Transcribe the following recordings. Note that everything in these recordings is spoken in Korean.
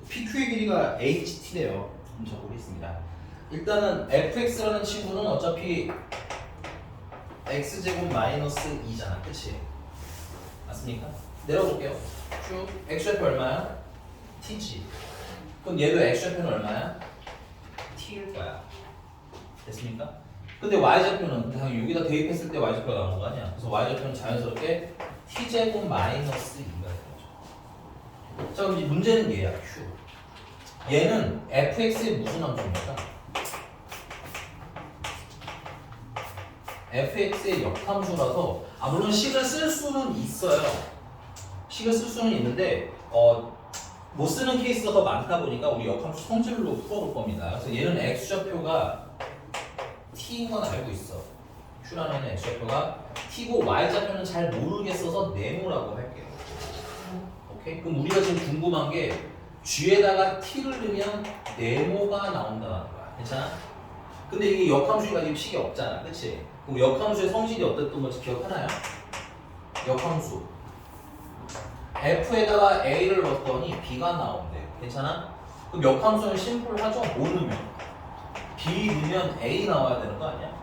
PQ의 길이가 HT래요. 좀 적어보겠습니다. 일단은 fx라는 친구는 어차피 x제곱 마이너스 2잖아. 그치? 맞습니까? 내려볼게요. 쭉 x좌표 얼마야? t지. 그럼 얘도 x좌표는 얼마야? t일 거야. 됐습니까? 근데 y좌표는 당연히 여기다 대입했을 때 y좌표가 나오는 거 아니야? 그래서 y좌표는 자연스럽게 t제곱 마이너스 2가 되는 거죠. 자, 그럼 이제 문제는 얘야. q. 얘는 fx의 무슨 함수입니까? fx의 역함수라서 물론 식을 쓸 수는 있어요. 식을 쓸 수는 있는데 못 쓰는 케이스가 더 많다 보니까 우리 역함수 성질로 풀어볼 겁니다. 그래서 얘는 x좌표가 t인 건 알고 있어. q라는 x좌표가 t고 y좌표는 잘 모르겠어서 네모라고 할게요. 오케이? 그럼 우리가 지금 궁금한 게 g에다가 t를 넣으면 네모가 나온다는 거야. 괜찮아? 근데 이게 역함수니까 지금 식이 없잖아. 그치? 그럼 역함수의 성질이 어땠던 건지 기억하나요? 역함수 f에다가 a를 넣었더니 b가 나온대. 괜찮아? 그럼 역함수는 심플하죠? 뭐 넣으면? b 넣으면 a 나와야 되는 거 아니야?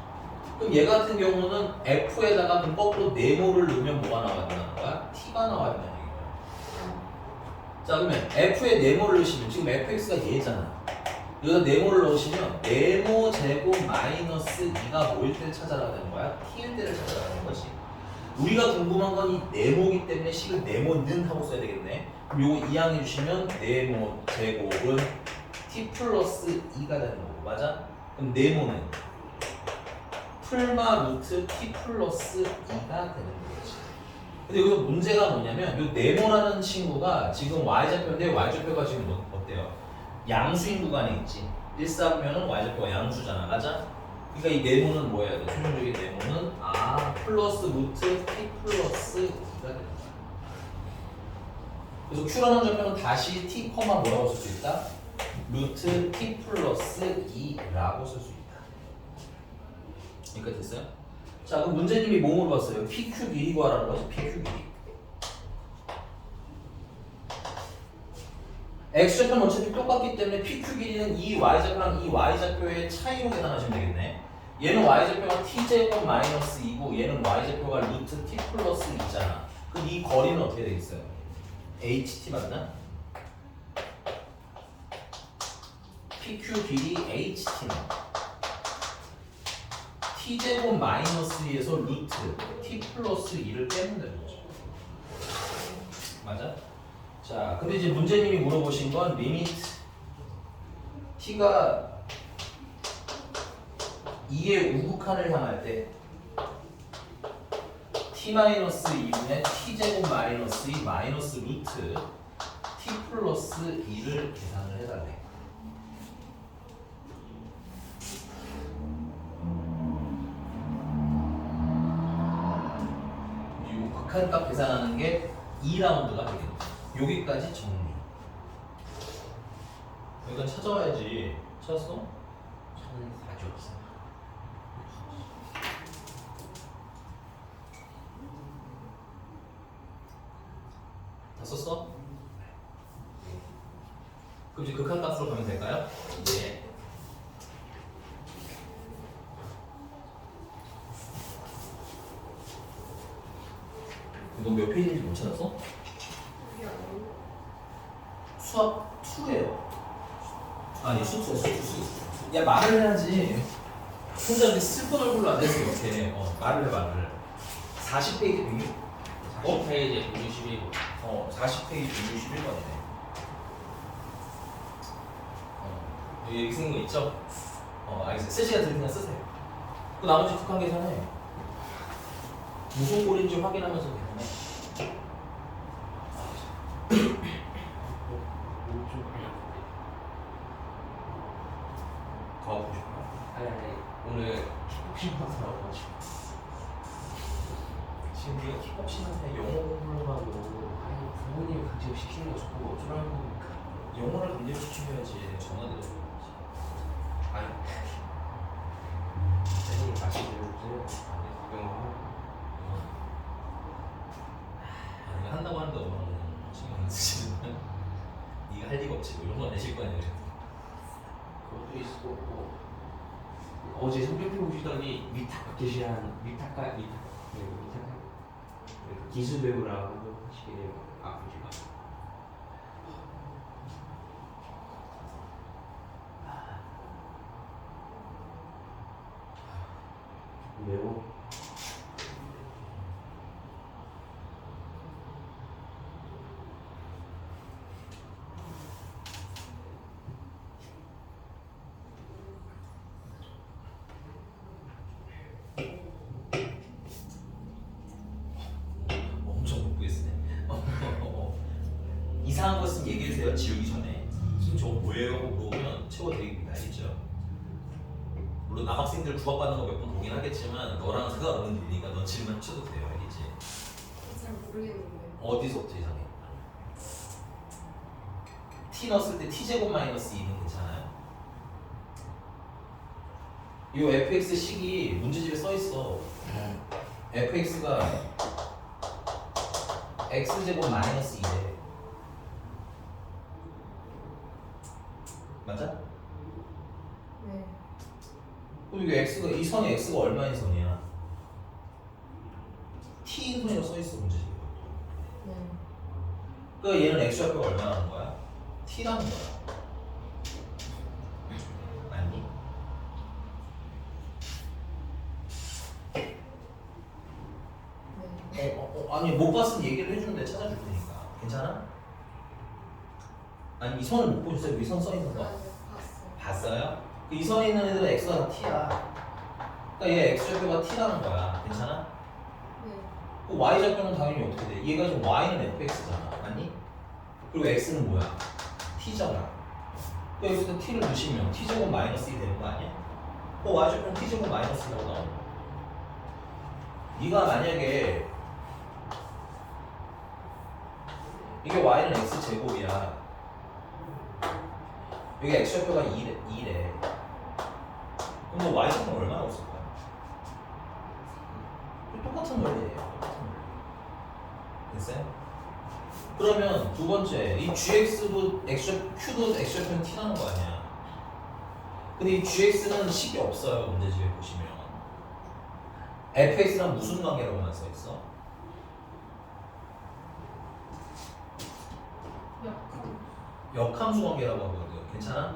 그럼 얘 같은 경우는 f에다가 그럼 거꾸로 네모를 넣으면 뭐가 나와야 되는 거야? t가 나와야 되는 얘기야. 자, 그러면 f에 네모를 넣으시면 지금 fx가 얘잖아. 여기다 네모를 넣으시면 네모 제곱 마이너스 2가 뭐일 때를 찾아라 되는 거야? t일 때를 찾아라는 거지. 우리가 궁금한 건 이 네모기 때문에 식을 네모는 하고 써야 되겠네. 그럼 요거 이항해 주시면 네모 제곱은 t 플러스 2가 되는 거고, 맞아? 그럼 네모는 풀마 루트 t 플러스 2가 되는 거지. 근데 여기서 문제가 뭐냐면 이 네모라는 친구가 지금 y좌표인데 y좌표가 지금 어때요? 양수인 구간에 있지. 1사분면은 y좌표가 양수잖아. 맞아? 그러니까 이 네모는 뭐 해야 돼? 최종적인 네모는 플러스 루트 t 플러스 2가 되는 거야. 그래서 q라는 좌표는 다시 t, 뭐라고 쓸 수 있다? 루트 t 플러스 2라고 쓸 수 있다. 여기까지 됐어요? 자, 그럼 문제님이 뭐 물어봤어요? PQ 길이 구하라는 거지. PQ 길이. x좌표는 어차피 똑같기 때문에 PQ 길이는 이 y좌표랑 이 y좌표의 차이로 계산하시면 되겠네. 얘는 y좌표가 t제곱 마이너스 2고 얘는 y좌표가 루트 t 플러스 2잖아. 그럼 이 거리는 어떻게 되겠어요? ht 맞나? PQ 길이 ht는 t제곱 마이너스 2에서 루트 t 플러스 2를 빼면 되는 거죠. 맞아? 자, 근데 이제 문제님이 물어보신 건 리미트 t가 2의 우극한을 향할 때 t-2분의 t제곱 마이너스 2 마이너스 루트 t 플러스 2를 계산을 해달래. 이 우극한값 계산하는 게 2라운드가 되겠네. 여기까지 정리. 여기까지 찾아와야지. 찾았어? 저는 4주 없어요. 다 썼어? 그럼 이제 극한값으로 가면 될까요? 네. 너 몇 페이지인지 못 찾았어? 수학 2예요. 아니 수투야 수투. 야 말을 해야지. 혼자 이렇게 슬픈 얼굴로 앉아있어 이렇게. 말을 해 말을. 40페이지 40페이지에 161번. 40페이지 161번이네. 여기 쓰는 거 있죠? 알겠어요. 쓰시가 들으면 쓰세요. 그 나머지 북한 계산해. 무슨 꼴인지 확인하면서 계산해. 더 하고 싶어요? 아니 오늘 킥복싱하고 나와가지고 지금 네가 킥복싱한테 영어 공부를 하고 부모님이 강제로 시키는 거 저보고 어쩌라는 겁니까? 영어를 강제시키셔야지. 전화드려야지. 아니 쌤이 마시들지 영어 내가 한다고 하는데 엄마는 신경 안 쓰시는 네가 있으니까 할 리가 없지. 뭐 이런 거 내실 거 아니에요. 그것도 있을 거고. 어제 성적표 보시더니 위탁 게시한 위탁가 기술 배우라고 하시게 아프지가. 매우 엄청 못보겠으네 이상한 거 있으면 얘기해 주세요. 지우기 전에. 지금 저거 뭐예요? 하고 물어보면 채워드립니다. 알겠죠? 물론 남학생들 구박받는 거 몇 번 보긴 하겠지만 너랑 상관없는 일이니까 넌 질문 쳐도 돼요. 알겠지? 잘 모르겠는데. 어디서부터 이상해? t 넣었을 때 t제곱 마이너스 2는 괜찮아요? 이 fx 식이 문제집에 써있어. fx가 x제곱 마이너스 2래. 맞아? 네. 그럼 이게 x가 이 선이 x가 얼마인 선이야? t인 선이라고 써있어 문제집에. 네. 그러니까 얘는 x좌표가 얼마라는 거야? t라는 거야. 맞니? 네. 아니 못 봤으면 얘기를 해주는데 찾아줄 테니까. 괜찮아? 아니 이 선을 못 보셨어요? 이 선 써있는 거? 봤어. 봤어요? 이 선에 있는 애들은 x가 다 t야. 그러니까 얘 x좌표가 t라는 거야. 괜찮아? 네. 그 y좌표는 당연히 어떻게 돼? 얘가 지금 y는 fx잖아. 맞니? 그리고 x는 뭐야? t잖아. 그러니까 여기서 t를 넣으시면 t제곱 마이너스 2 되는 거 아니야? 그 y좌표는 t제곱 마이너스 2라고 나오는 거야. 네가 만약에 이게 y는 x제곱이야. 여기 x좌표가 2래. 그럼 너 y좌표는 얼마나 없을 거야? 똑같은 원리예요. 똑같은 원리. 됐어요? 그러면 두 번째, 이 gx도 q도 x좌표는 t라는 거 아니야. 근데 이 gx는 식이 없어요. 문제집에 보시면 fx랑 무슨 관계라고만 써 있어? 약간. 역함수 관계라고 하거든. 괜찮아?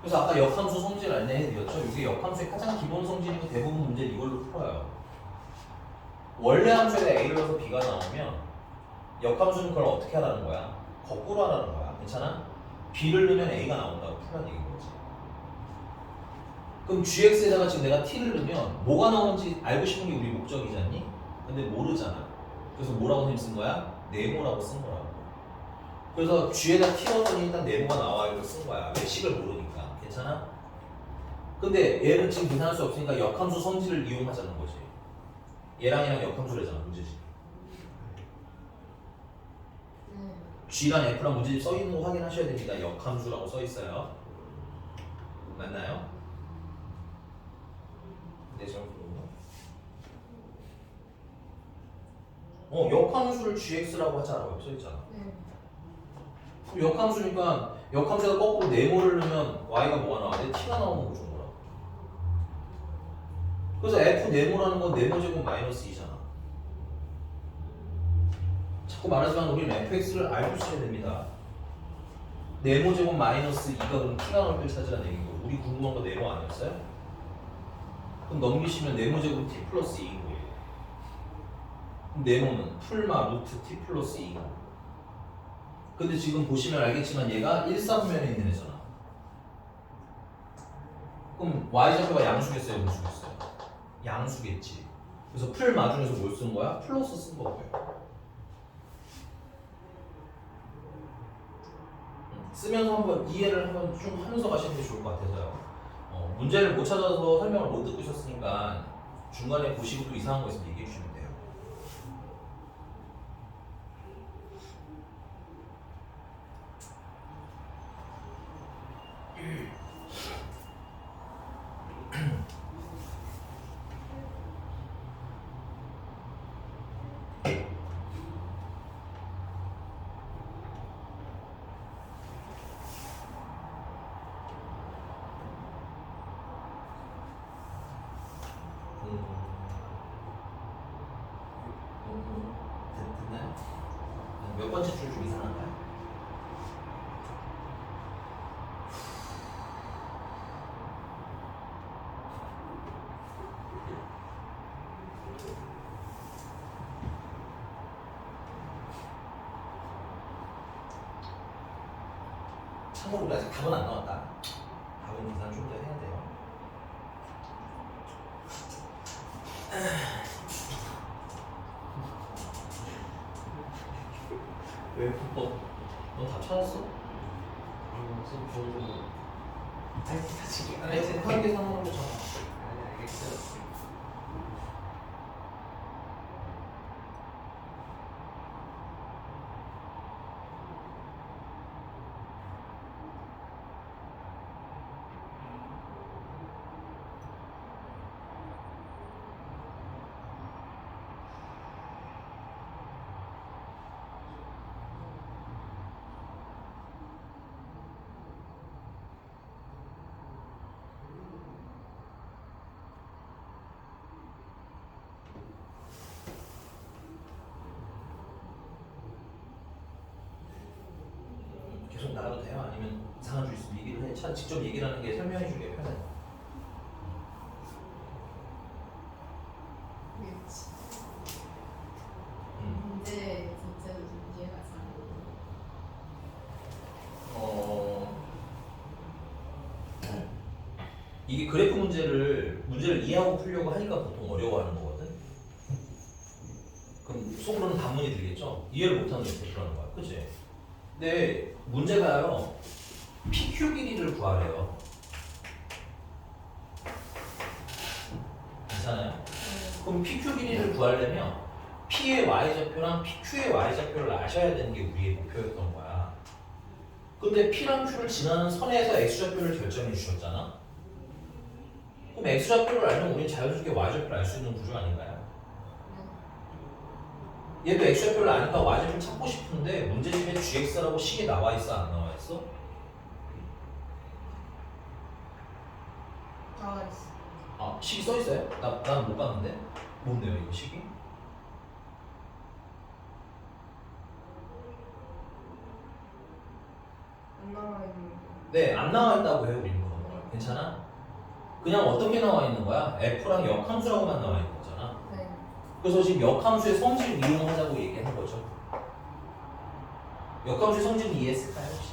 그래서 아까 역함수 성질 안내해드렸죠? 이게 역함수의 가장 기본 성질이고 대부분 문제를 이걸로 풀어요. 원래 함수에다 a를 넣어서 b가 나오면 역함수는 그걸 어떻게 하라는 거야? 거꾸로 하라는 거야. 괜찮아? b를 넣으면 a가 나온다고 풀란 얘기인 거지. 그럼 gx에다가 지금 내가 t를 넣으면 뭐가 나오는지 알고 싶은 게 우리 목적이잖니? 근데 모르잖아. 그래서 뭐라고 선생님 쓴 거야? 네모라고 쓴 거라고. 그래서 g에다 t 넣었더니 일단 네모가 나와 이렇게 쓴 거야. 왜? 식을 모르니까. 괜찮아? 근데 얘는 지금 계산할 수 없으니까 역함수 성질을 이용하자는 거지. 얘랑 얘랑 역함수래잖아. 문제집. 네. g랑 f랑 문제집 써 있는 거 확인하셔야 됩니다. 역함수라고 써 있어요. 맞나요? 네, 역함수를 gx라고 하자라고 써 있잖아. 네. 그럼 역함수니까 역함수가 거꾸로 네모를 넣으면 y가 뭐가 나와야 돼? t가 나오는 거 준 거라. 그래서 f 네모라는 건 네모 제곱 마이너스 2잖아. 자꾸 말하지만 우리는 fx를 알고 써야 됩니다. 네모 제곱 마이너스 2가 그럼 t가 나올 때 찾으라는 얘기고 우리 궁금한 거 네모 아니었어요? 그럼 넘기시면 네모 제곱 t 플러스 2인 거예요. 그럼 네모는 풀마 루트 t 플러스 2인 거고. 근데 지금 보시면 알겠지만 얘가 1사분면에 있는 애잖아. 그럼 y좌표가 양수겠어요? 음수겠어요? 양수겠지. 그래서 풀마 중에서 뭘 쓴 거야? 플러스 쓴 거고요. 쓰면서 한번 이해를 한번 쭉 하면서 가시는 게 좋을 것 같아서요. 문제를 못 찾아서 설명을 못 듣고 있었으니까 중간에 보시고 또 이상한 거 있으면 얘기해 주시면 돼요. 몇 번째 줄 좀 이상한가요? 참고로 우리 아직 답은 안 나왔다. 답은 계산 좀 더 해야 돼요. 왜? 너답 찾았어? 좀 좋은 거. 아니 다치기. 아니 곱하기 계산하는 거잖아. 아니 알겠어. 계속 나가도 돼요? 아니면 이상한 줄 있으면 얘기를 해. 직접 얘기를 하는 게 설명해 주기가 편해. 그렇지. 음. 문제 진짜 이해가 잘 안 돼. 이게 그래프 문제를 이해하고 풀려고 하니까 보통 어려워하는 거거든. 그럼 속으로는 반문이 들겠죠? 이해를 못하는 게 그러는 거야, 그치? 근데 문제가요, PQ 길이를 구하래요. 괜찮아요? 그럼 PQ 길이를 구하려면 P의 Y좌표랑 PQ의 Y좌표를 아셔야 되는 게 우리의 목표였던 거야. 근데 P랑 Q를 지나는 선에서 X좌표를 결정해 주셨잖아? 그럼 X좌표를 알면 우리는 자연스럽게 Y좌표를 알 수 있는 구조 아닌가요? 얘도 X좌표를 아니까 Y좌표를 찾고 싶은데 문제집에 GX라고 식이 나와 있어 안 나와 있어? 나와 있어. 아, 식이 써 있어요? 난 못 봤는데. 뭔데요, 이거 식이? 안 나와 있는 거. 네, 안 나와 있다고 해요, 우리는 그런 걸. 괜찮아? 그냥 어떻게 나와 있는 거야? F랑 역함수라고만 나와 있는 거잖아. 네. 그래서 지금 역함수의 성질 이용하자고 얘기한 거죠. 역함수의 성질은 이해했을까요, 혹시?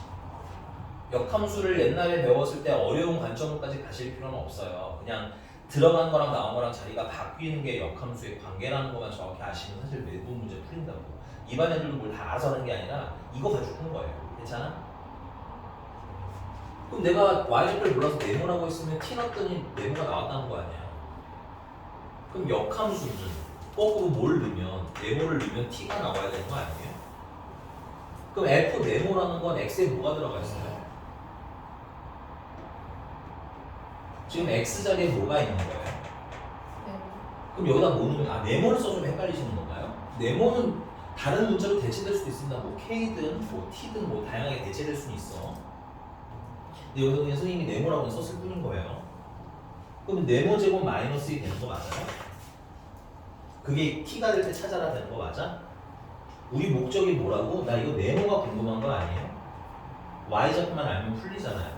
역함수를 옛날에 배웠을 때 어려운 관점까지 가실 필요는 없어요. 그냥 들어간 거랑 나온 거랑 자리가 바뀌는 게 역함수의 관계라는 것만 정확히 아시면 사실 매번 문제 풀린다고. 일반 애들도 뭘 다 알아서 하는 게 아니라 이거 가지고 푸는 거예요. 괜찮아? 그럼 내가 y좌표를 몰라서 네모라고 했으면 t 넣었더니 네모가 나왔다는 거 아니야. 그럼 역함수는 거꾸로 뭘 넣으면 네모를 넣으면 t가 나와야 되는 거 아니에요? 그럼 f 네모라는 건 x에 뭐가 들어가 있어요? 지금 x 자리에 뭐가 있는 거예요? 네. 그럼 여기다 뭐 넣으면 네모를 써좀 헷갈리시는 건가요? 네모는 다른 문자로 대체될 수도 있습니다. 뭐 k든 뭐 t든 뭐 다양하게 대체될 수는 있어. 근데 여기서 그냥 선생님이 네모라고 썼을 뿐인 거예요. 그럼 네모 제곱 마이너스 1이 되는 거 맞아요? 그게 t가 될 때 찾아라 되는 거 맞아? 우리 목적이 뭐라고? 나 이거 네모가 궁금한 거 아니에요? y좌표만 알면 풀리잖아요.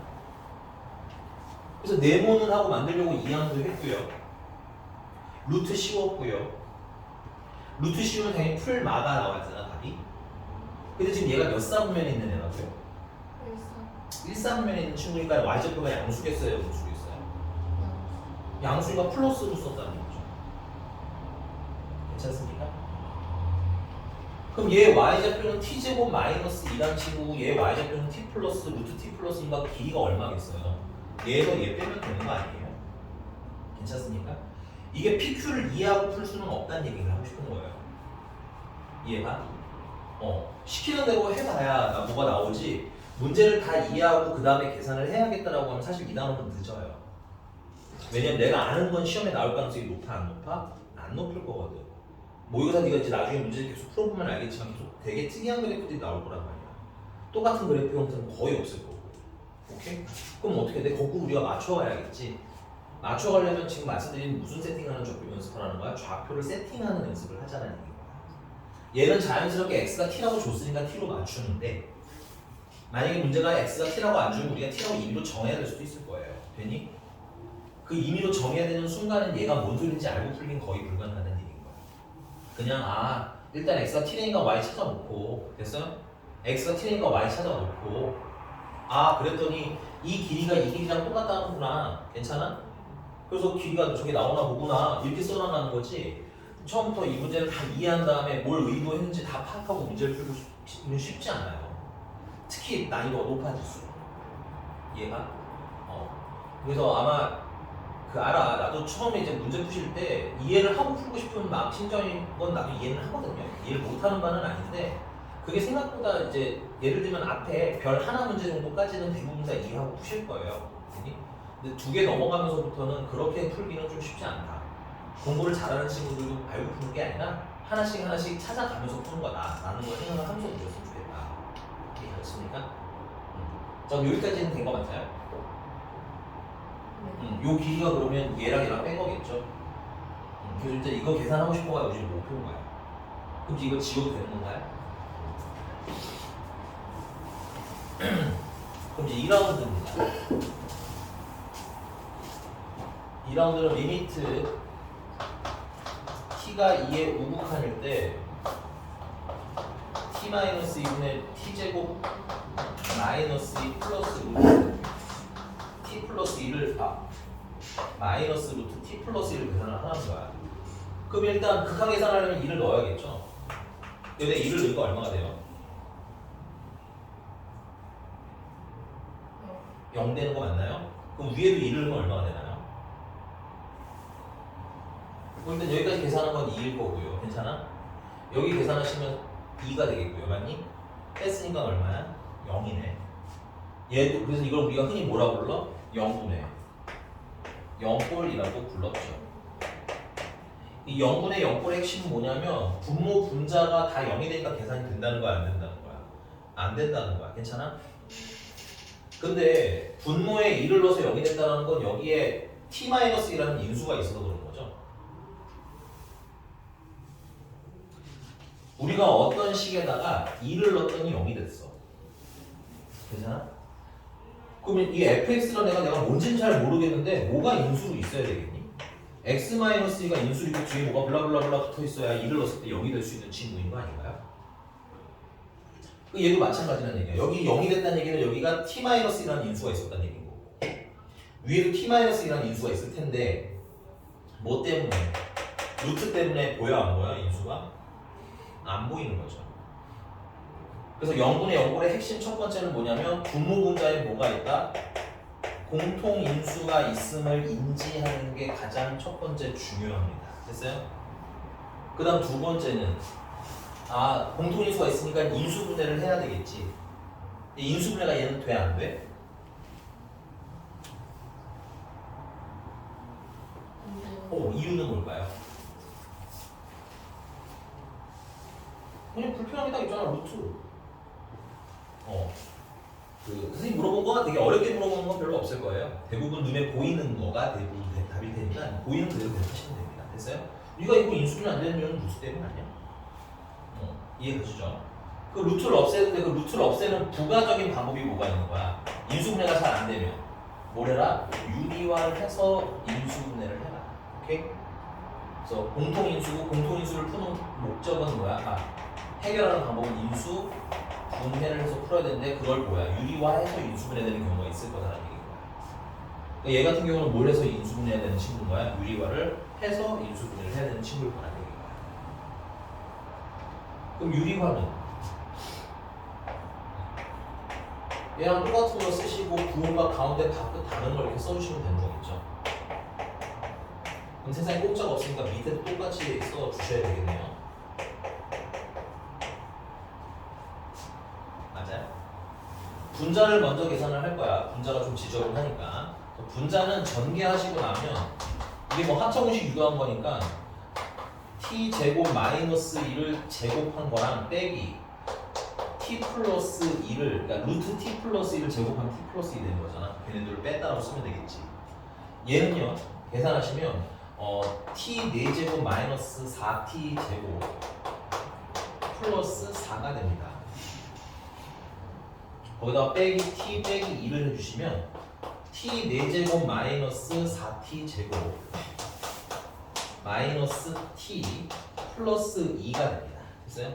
그래서 네모는 하고 만들려고 이항도 했고요. 루트 씌웠고요. 루트 씌우면 당연히 풀마가 나왔잖아, 답이. 근데 지금 얘가 몇 사분면에 있는 애라고요? 일사. 1사분면에 있는 친구니까 y좌표가 양수겠어요, 음수겠어요? 양수가 플러스로 썼다는 거죠. 괜찮습니까? 그럼 얘 y좌표는 t제곱 마이너스 2란 치고 얘 y좌표는 t 플러스 루트 t 플러스니까 길이가 얼마겠어요? 얘에서 얘 빼면 되는 거 아니에요? 괜찮습니까? 이게 PQ를 이해하고 풀 수는 없다는 얘기를 하고 싶은 거예요. 이해가? 시키는 대로 해봐야 뭐가 나오지. 문제를 다 이해하고 그 다음에 계산을 해야겠다라고 하면 사실 이 단어는 늦어요. 왜냐면 내가 아는 건 시험에 나올 가능성이 높아 안 높아? 안 높을 거거든. 모의고사 네가 이제 나중에 문제를 계속 풀어보면 알겠지만 계속 되게 특이한 그래프들이 나올 거란 말이야. 똑같은 그래프 형태는 거의 없을 거고. 오케이? 그럼 어떻게 돼? 거꾸로 우리가 맞춰가야겠지. 맞춰가려면 지금 말씀드린 무슨 세팅하는 좌표 연습하라는 거야? 좌표를 세팅하는 연습을 하자는 얘기인 거야. 얘는 자연스럽게 x가 t라고 줬으니까 t로 맞추는데 만약에 문제가 x가 t라고 안 주면 우리가 t라고 임의로 정해야 될 수도 있을 거예요. 되니? 그 임의로 정해야 되는 순간은 얘가 뭔 소리인지 알고 풀긴 거의 불가능하다는 얘기인 거야. 그냥 일단 x가 t니까 y 찾아놓고 됐어요? x가 t니까 y 찾아놓고 그랬더니 이 길이가 이 길이랑 똑같다는구나. 괜찮아? 그래서 길이가 저게 나오나 보구나 이렇게 써나가는 거지. 처음부터 이 문제를 다 이해한 다음에 뭘 의도했는지 다 파악하고 문제를 풀기는 쉽지 않아요. 특히 난이도가 높아질수록. 이해가? 그래서 아마 알아. 나도 처음에 이제 문제 푸실 때 이해를 하고 풀고 싶은 마음 심정인 건 나도 이해는 하거든요. 이해를 못하는 바는 아닌데 그게 생각보다 이제 예를 들면 앞에 별 하나 문제 정도까지는 대부분 다 이해하고 푸실 거예요. 근데 2개 넘어가면서부터는 그렇게 풀기는 좀 쉽지 않다. 공부를 잘하는 친구들도 알고 푸는 게 아니라 하나씩 찾아가면서 푸는 거다라는 걸 생각을 하면서 보셨으면 좋겠다. 이해하셨습니까? 자, 여기까지는 된 거 맞아요? 요 길이가 그러면 얘랑 뺀 거겠죠? 그래서 일단 이거 계산하고 싶어가지고 지금 못 푸는 거야. 그럼 이거 지워도 되는 건가요? 그럼 이제 2라운드입니다. 2라운드는 리미트 t가 2의 우극한일 때 t-2분의 t제곱 마이너스 2 플러스 루트 t 플러스 2를 마이너스 루트 t 플러스 1을 계산을 하는 거야. 그럼 일단 극한 계산하려면 2를 넣어야겠죠. 근데 2를 넣으니까 얼마가 돼요? 0 되는 거 맞나요? 그럼 위에도 2를 넣으면 얼마가 되나요? 일단 여기까지 계산한 건 2일 거고요. 괜찮아? 여기 계산하시면 2가 되겠고요. 맞니? 뺐으니까 얼마야? 0이네. 얘도 그래서 이걸 우리가 흔히 뭐라 불러? 0분의 0꼴이라고 불렀죠. 이 0분의 0꼴의 핵심은 뭐냐면 분모 분자가 다 0이 되니까 계산이 된다는 거야, 안 된다는 거야? 안 된다는 거야. 괜찮아? 근데 분모에 2를 넣어서 0이 된다는 건 여기에 t-1이라는 인수가 있어서 그런 거죠. 우리가 어떤 식에다가 2를 넣었더니 0이 됐어. 괜찮아? 그러면 이 fx라는 애가 내가 뭔지는 잘 모르겠는데 뭐가 인수로 있어야 되겠니? x-2가 인수로 있고 뒤에 뭐가 블라블라블라 붙어 있어야 2를 넣었을 때 0이 될 수 있는 친구인 거 아닌가요? 얘도 마찬가지라는 얘기야. 여기 0이 됐다는 얘기는 여기가 t-1이라는 인수가 있었다는 얘기인 거고 위에도 t-1이라는 인수가 있을 텐데 뭐 때문에? 루트 때문에 보여 안 보여? 인수가? 안 보이는 거죠. 그래서 0분의 0꼴의 핵심 첫 번째는 뭐냐면 분모 분자에 뭐가 있다? 공통 인수가 있음을 인지하는 게 가장 첫 번째 중요합니다. 됐어요? 그 다음 두 번째는 공통 인수가 있으니까 인수 분해를 해야 되겠지. 인수 분해가 얘는 돼 안 돼? 이유는 뭘까요? 그냥 불편하게 딱 있잖아. 루트. 선생님 물어본 거가 되게 어렵게 물어보는 건 별로 없을 거예요. 대부분 눈에 보이는 거가 대부분 답이 되니까 보이는 그대로 대답하시면 됩니다. 됐어요? 우리가 이거 인수분해 안 되는 이유는 루트 때문 아니야? 이해되시죠? 그 루트를 없애는데 그 루트를 없애는 부가적인 방법이 뭐가 있는 거야? 인수분해가 잘 안 되면 뭘 해라? 유리화를 해서 인수분해를 해라. 오케이? 그래서 공통인수고 공통인수를 푸는 목적은 뭐야? 해결하는 방법은 인수 분해를 해서 풀어야 되는데 그걸 유리화해서 인수분해되는 경우가 있을 거다라는 얘기인 거야. 그러니까 얘 같은 경우는 뭘 해서 인수분해해야 되는 친구인 거야? 유리화를 해서 인수분해를 해야 되는 친구일 거라는 얘기인 거야. 그럼 유리화는 얘랑 똑같은 거 쓰시고 부호가 가운데 다른 걸 이렇게 써주시면 되는 거겠죠. 그럼 세상에 공짜가 없으니까 밑에도 똑같이 써주셔야 되겠네요. 맞아요? 분자를 먼저 계산을 할 거야. 분자가 좀 지저분하니까. 분자는 전개하시고 나면 이게 뭐 합성식 유도한 거니까 t제곱 마이너스 1을 제곱한 거랑 빼기 t 플러스 2를 그러니까 루트 t 플러스 1을 제곱하면 t 플러스 2 되는 거잖아. 걔네들을 뺐다라고 쓰면 되겠지. 얘는요 계산하시면 t 4제곱 마이너스 4t 제곱 플러스 4가 됩니다. 거기다 빼기 t 빼기 2를 해주시면 t 4제곱 마이너스 4t 제곱 마이너스 t 플러스 2가 됩니다. 됐어요?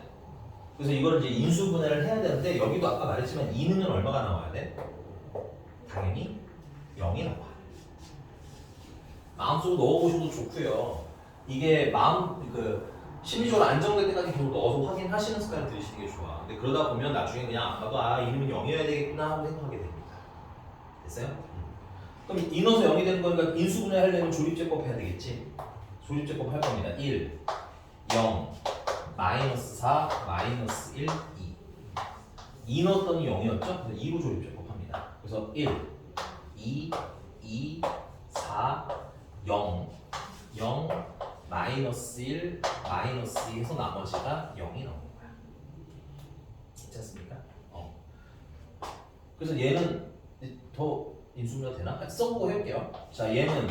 그래서 이걸 이제 인수분해를 해야 되는데 여기도 아까 말했지만 2는 얼마가 나와야 돼? 당연히 0이 나와. 마음속으로 넣어보셔도 좋고요. 이게 심리적으로 안정될 때까지 계속 넣어서 확인하시는 습관을 들이시는 게 좋아. 근데 그러다 보면 나중에 그냥 아까도 이름은 0이어야 되겠구나 하고 생각하게 됩니다. 됐어요? 그럼 이 넣어서 0이 되는 거니까 인수분해 하려면 조립제법 해야 되겠지? 조립제법 할 겁니다. 1, 0, 마이너스 4, 마이너스 1, 2. 2 넣었더니 0이었죠? 그래서 2로 조립제법 합니다. 그래서 1, 2, 2, 4, 0, 0, 마이너스 1, 마이너스 2 해서 나머지가 0이 나오는 거야. 있지 않습니까? 그래서 얘는 더 인수분해가 되나? 써보고 해볼게요. 자, 얘는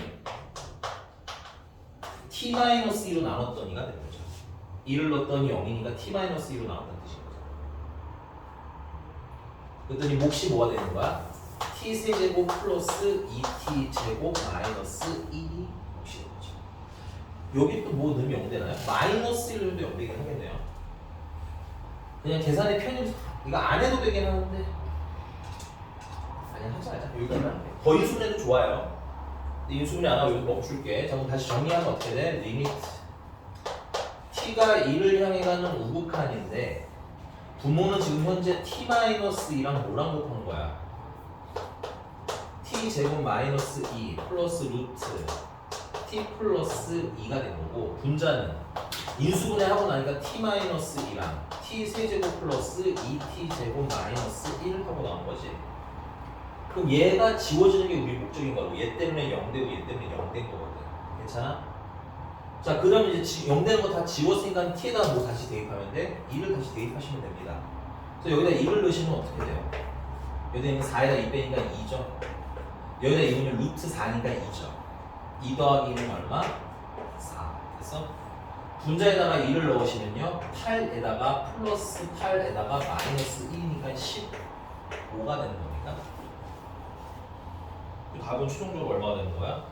t-2로 나눴더니가 되는 거죠. 2를 넣었더니 0이니까 t-2로 나왔다는 뜻인 거죠. 그랬더니 몫이 뭐가 되는 거야? t-제곱 플러스 2t-제곱 마이너스 1이 몫이 되는 거죠. 여기 또 뭐 넣으면 0 되나요? 마이너스 1을 넣으면 0 되긴 하겠네요. 그냥 계산의 편의, 이거 안 해도 되긴 하는데 아니 하지 말자. 여기까지는 안 돼. 더 인수분해도 좋아요. 근데 인수분해 안 하고 여기서 멈출게. 자, 그럼 다시 정리하면 어떻게 돼? 리미트 t가 2를 향해 가는 우극한인데 분모는 지금 현재 t-2랑 뭐랑 곱하는 거야? t 제곱 마이너스 2 플러스 루트 t 플러스 2가 된 거고 분자는 인수분해 하고 나니까 t-2랑 t 세제곱 플러스 2t 제곱 마이너스 1 하고 나온 거지. 그럼 얘가 지워지는 게 우리 목적인 거고 얘 때문에 0 되고 얘 때문에 0 된 거거든. 괜찮아? 자, 그 다음에 이제 0 되는 거 다 지웠으니까 t에다가 뭐 다시 대입하면 돼? 2를 다시 대입하시면 됩니다. 그래서 여기다 2를 넣으시면 어떻게 돼요? 여기다 있는 4에다 2 빼니까 2죠. 여기다 있는 루트 4니까 2죠. 2 더하기 2는 얼마? 4. 그래서 분자에다가 2를 넣으시면요 8에다가 플러스 8에다가 마이너스 1이니까 15가 되는 겁니다. 답은 최종적으로 얼마가 되는 거야?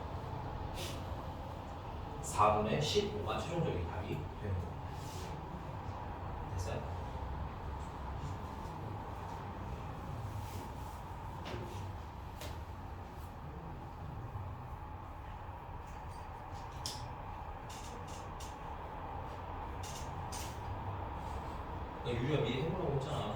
4분의 15가 최종적인 답이 되는 겁니다. 됐어요? 유리가 미리 해보라고 했잖아.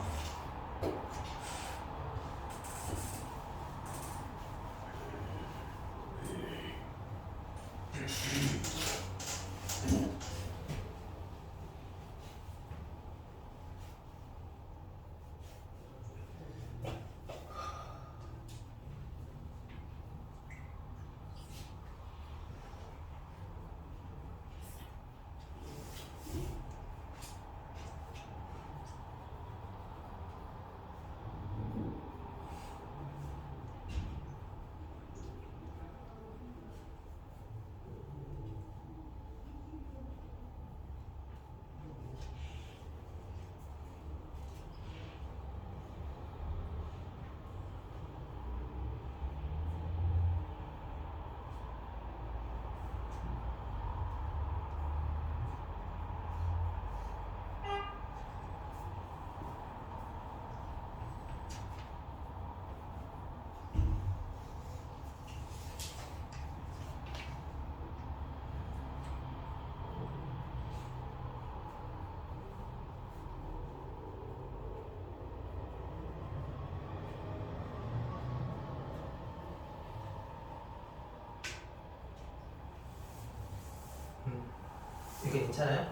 이게 괜찮아요?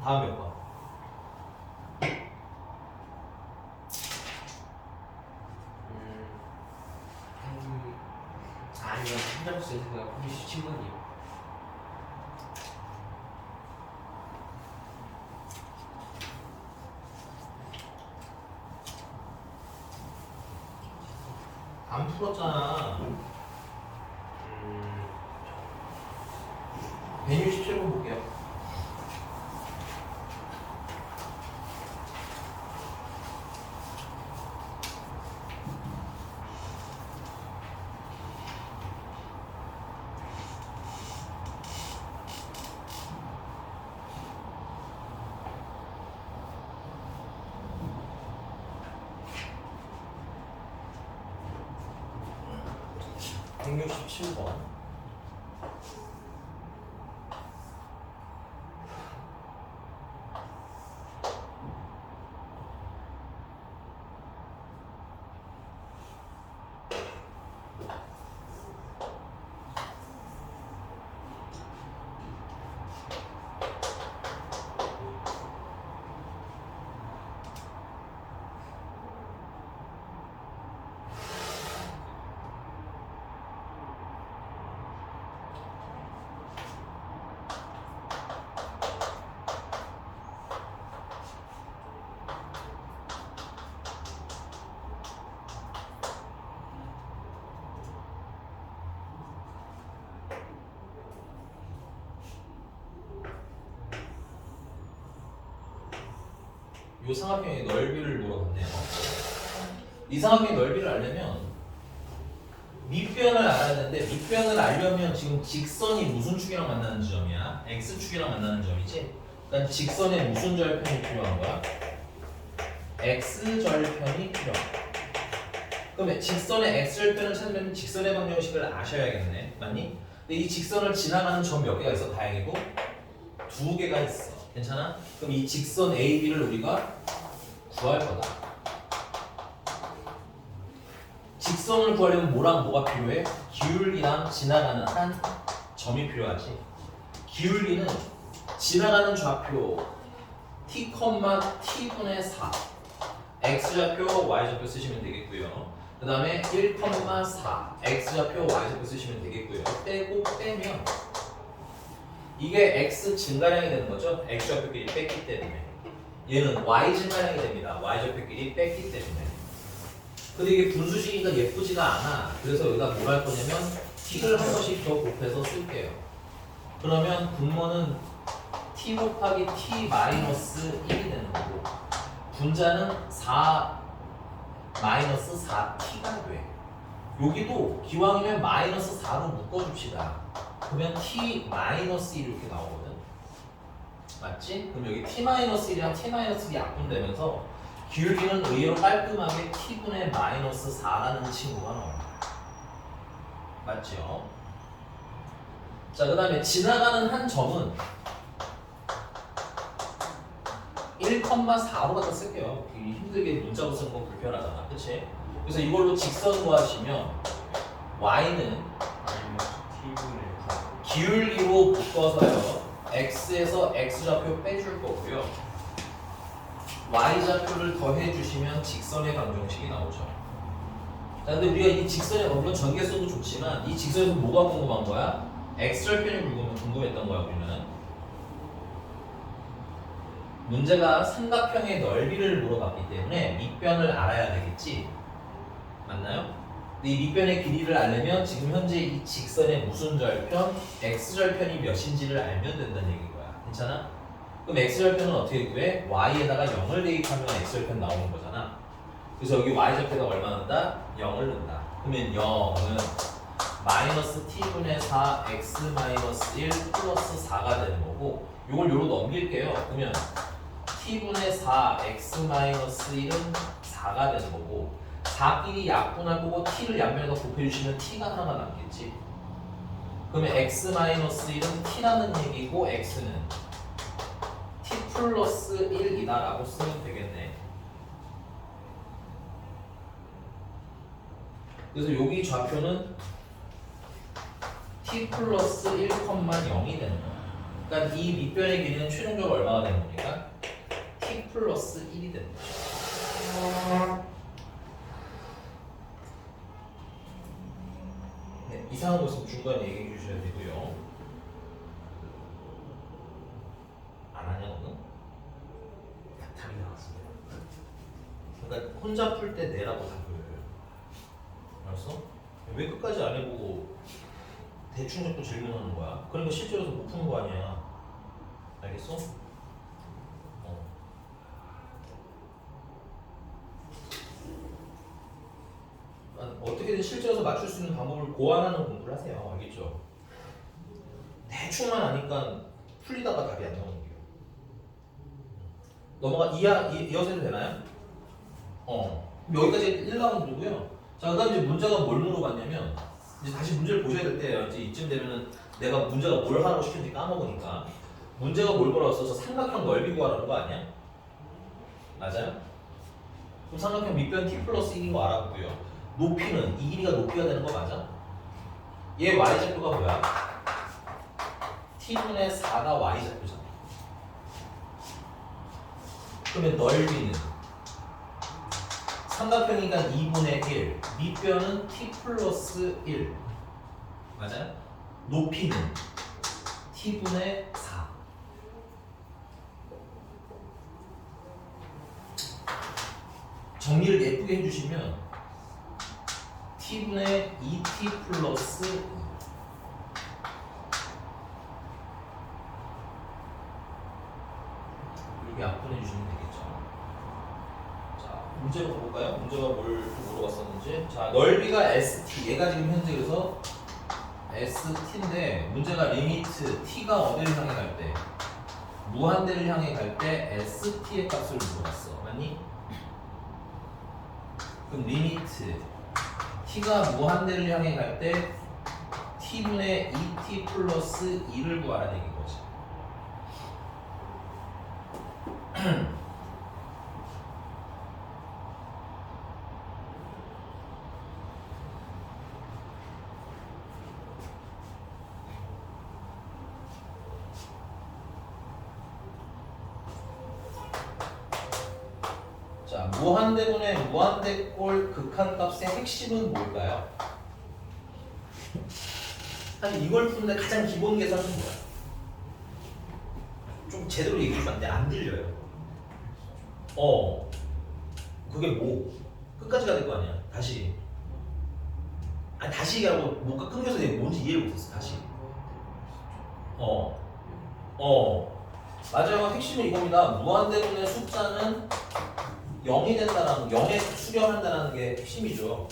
다음 몇 번? 아니요, 한정수 생각 97번이요. 안 풀었잖아. 167번 볼게요. 167번. 요 삼각형의 넓이를 물어봤네요. 이 삼각형의 넓이를 알려면 밑변을 알아야 되는데, 밑변을 알려면 지금 직선이 무슨 축이랑 만나는 지점이야? x축이랑 만나는 점이지? 그러니까 직선에 무슨 절편이 필요한 거야? x절편이 필요한 거야. 그러면 직선의 x절편을 찾으려면 직선의 방정식을 아셔야겠네. 맞니? 근데 이 직선을 지나가는 점 몇 개가 있어? 다행이고 2개가 있어. 괜찮아? 그럼 이 직선 AB를 우리가 구할 거다. 직선을 구하려면 뭐랑 뭐가 필요해? 기울기랑 지나가는 한 점이 필요하지. 기울기는 지나가는 좌표 t, t분의 4 x좌표, y좌표 쓰시면 되겠고요. 그 다음에 1,4 x좌표, y좌표 쓰시면 되겠고요. 빼면 이게 x 증가량이 되는 거죠. x좌표끼리 뺐기 때문에. 얘는 y 증가량이 됩니다. y좌표끼리 뺐기 때문에. 근데 이게 분수식이니까 예쁘지가 않아. 그래서 여기다 뭘 할 거냐면 t를 한 번씩 더 곱해서 쓸게요. 그러면 분모는 t 곱하기 t 마이너스 1이 되는 거고, 분자는 4 마이너스 4t가 돼. 여기도 기왕이면 마이너스 4로 묶어줍시다. 그러면 t 마이너스 1 이렇게 나오거든. 맞지? 그럼 여기 t 마이너스 1이랑 t 마이너스 1이 약분되면서 기울기는 의외로 깔끔하게 t분의 마이너스 4라는 친구가 나와요. 맞죠? 자, 그 다음에 지나가는 한 점은 1,4로 갖다 쓸게요. 힘들게 문자로 쓰는 건 불편하잖아. 그치? 그래서 이걸로 직선 구하시면 y는 기울기로 묶어서요. x에서 x좌표 빼줄 거고요. y좌표를 더해주시면 직선의 방정식이 나오죠. 자, 근데 우리가 이 직선에 물론 전개수도 좋지만 이 직선에서 뭐가 궁금한 거야? x절편이 궁금했던 거야, 우리는. 문제가 삼각형의 넓이를 물어봤기 때문에 밑변을 알아야 되겠지. 맞나요? 근데 이 밑변의 길이를 알려면 지금 현재 이 직선의 무슨 절편, x절편이 몇인지를 알면 된다는 얘기인 거야. 괜찮아? 그럼 x절편은 어떻게 구해? y에다가 0을 대입하면 x절편 나오는 거잖아. 그래서 여기 y절편에다 얼마 넣는다? 0을 넣는다. 그러면 0은 마이너스 t분의 4 x 마이너스 1 플러스 4가 되는 거고, 이걸 요로 넘길게요. 그러면 t분의 4 x 마이너스 1은 4가 되는 거고, 4끼리 약분할 거고 t를 양면에다 곱해주시면 t가 하나가 남겠지. 그러면 x 마이너스 1은 t라는 얘기고 x는 t 플러스 1이다 라고 쓰면 되겠네. 그래서 여기 좌표는 t 플러스 1,0이 되는 거야. 그러니까 이 밑변의 길이는 최종적으로 얼마가 되는 겁니까? t 플러스 1이 되는 거죠. 네, 이상한 거 있으면 중간에 얘기해 주셔야 되고요. 안 하냐 너는? 답이 나왔습니다. 그러니까 혼자 풀 때 내라고 답을. 알았어? 왜 끝까지 안 해보고 대충 잡고 질문하는 거야? 그러니까 실제로도 못 푸는 거 아니야. 알겠어? 어떻게든 실제로서 맞출 수 있는 방법을 고안하는 공부를 하세요. 알겠죠? 대충만 하니까 풀리다가 답이 안 나오는 거예요. 넘어가 이어서 해도 되나요? 여기까지 1라운드고요. 자, 그다음 이제 문제가 뭘 물어봤냐면 이제 다시 문제를 보셔야 될 때예요. 이제 이쯤 되면은 내가 문제가 뭘 하라고 시켰는지 까먹으니까 문제가 뭘 걸었어? 저 삼각형 넓이 구하라는 거 아니야? 맞아요? 그럼 삼각형 밑변 t 플러스 1인 거 알았고요. 높이는 이 길이가 높이가 되는 거 맞아? 얘 y좌표가 뭐야? t분의 4가 y좌표잖아. 그러면 넓이는 삼각형이니까 2분의 1, 밑변은 t 플러스 1 맞아요? 높이는 t분의 4. 정리를 예쁘게 해주시면 t분의 2t 플러스 2 이렇게 약분해 주시면 되겠죠. 자, 문제로 가볼까요? 문제가 뭘 물어봤었는지. 자, 넓이가 st, 얘가 지금 현재 그래서 st인데 문제가 리미트 t가 어디를 향해 갈 때? 무한대를 향해 갈 때 st의 값을 물어봤어. 맞니? 그럼 리미트 t가 무한대를 향해 갈 때 t분의 2t 플러스 2를 구하라는 얘기인 거지. 자, 무한대분의 무한대꼴 극한값의 핵심은 뭘까요? 사실 이걸 푸는데 가장 기본 계산은 뭐야? 좀 제대로 얘기해주면 안 돼? 안 들려요. 그게 뭐? 끝까지 가야 될 거 아니야? 다시. 아니 다시 얘기하고 뭐가 끊겨서 내가 뭔지 이해를 못했어. 다시. 맞아요. 핵심은 이겁니다. 무한대분의 숫자는 0이 된다는 0에 수렴한다는 게 핵심이죠.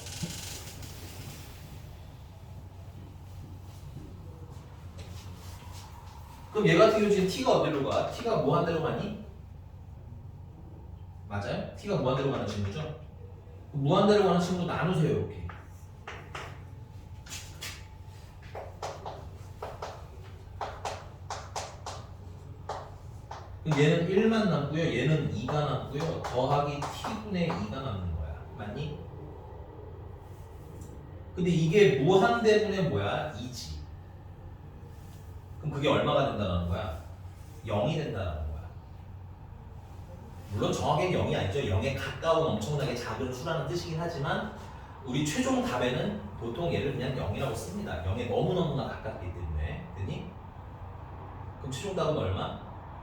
그럼 얘 같은 경우 지금 t가 어디로 가? t가 무한대로 가니? 맞아요? t가 무한대로 가는 친구죠? 무한대로 가는 친구 나누세요. 이렇게. 그럼 얘는 1만 남고요. 얘는 2가 남고요. 더하기 t분의 2가 남는 거야. 맞니? 근데 이게 무한대분의 뭐야? 2지. 그럼 그게 얼마가 된다는 거야? 0이 된다는 거야. 물론 정확하게 0이 아니죠. 0에 가까운 엄청나게 작은 수라는 뜻이긴 하지만 우리 최종 답에는 보통 얘를 그냥 0이라고 씁니다. 0에 너무너무나 가깝기 때문에. 되니? 그럼 최종 답은 얼마?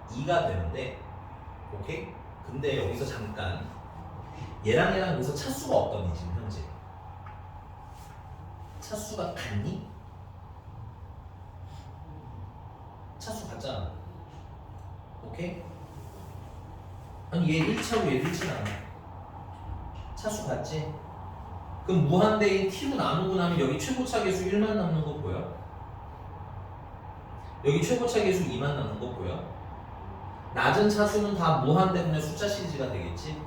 2가 되는데, 오케이? 근데 여기서 잠깐 얘랑 얘랑 여기서 차수가 없더니 지금 현재 차수가 같니? 차수 같잖아. 오케이? 아니 얘 1차고 얘 1차 않아. 차수 같지? 그럼 무한대인 t로 나누고 나면 여기 최고차 계수 1만 남는 거 보여? 여기 최고차 계수 2만 남는 거 보여? 낮은 차수는 다 무한대분의 숫자 시리즈가 되겠지?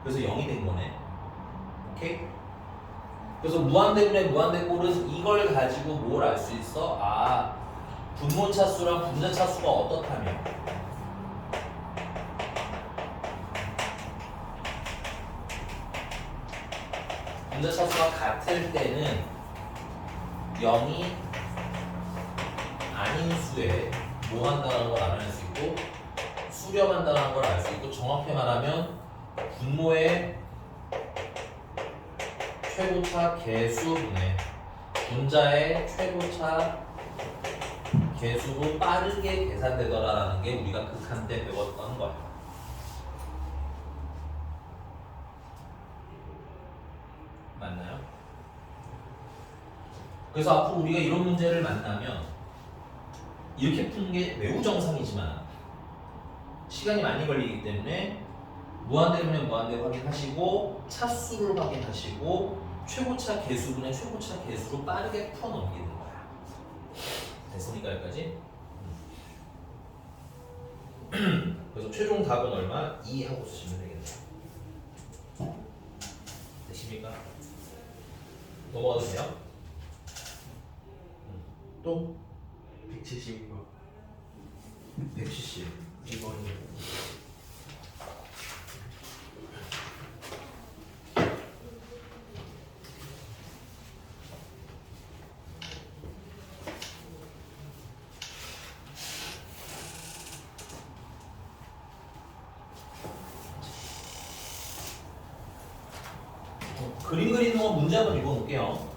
그래서 0이 된 거네. 오케이? 그래서 무한대분의 무한대꼴은 이걸 가지고 뭘 알 수 있어? 아, 분모 차수랑 분자 차수가 어떻다면 분자 차수가 같을 때는 0이 아닌 수에 뭐 한다는 걸 알아낼 수 있고 수렴한다는 걸 알 수 있고 정확히 말하면 분모의 최고차 개수분의 분자의 최고차 개수로 빠르게 계산되더라라는 게 우리가 극한 때 배웠던 거야. 맞나요? 그래서 앞으로 우리가 이런 문제를 만나면 이렇게 푸는 게 매우 정상이지만 시간이 많이 걸리기 때문에 무한대분의 무한대 확인하시고 차수를 확인하시고 최고차 개수분의 최고차 개수로 빠르게 풀어 넘기는 거야. 됐습니까 여기까지? 그래서 최종 답은 얼마? 2 하고 쓰시면 되겠네요. 되십니까? 넘어가도 돼요? 또 170거 170. 2번이 그림 그리는 거 문제 한번 읽어볼게요.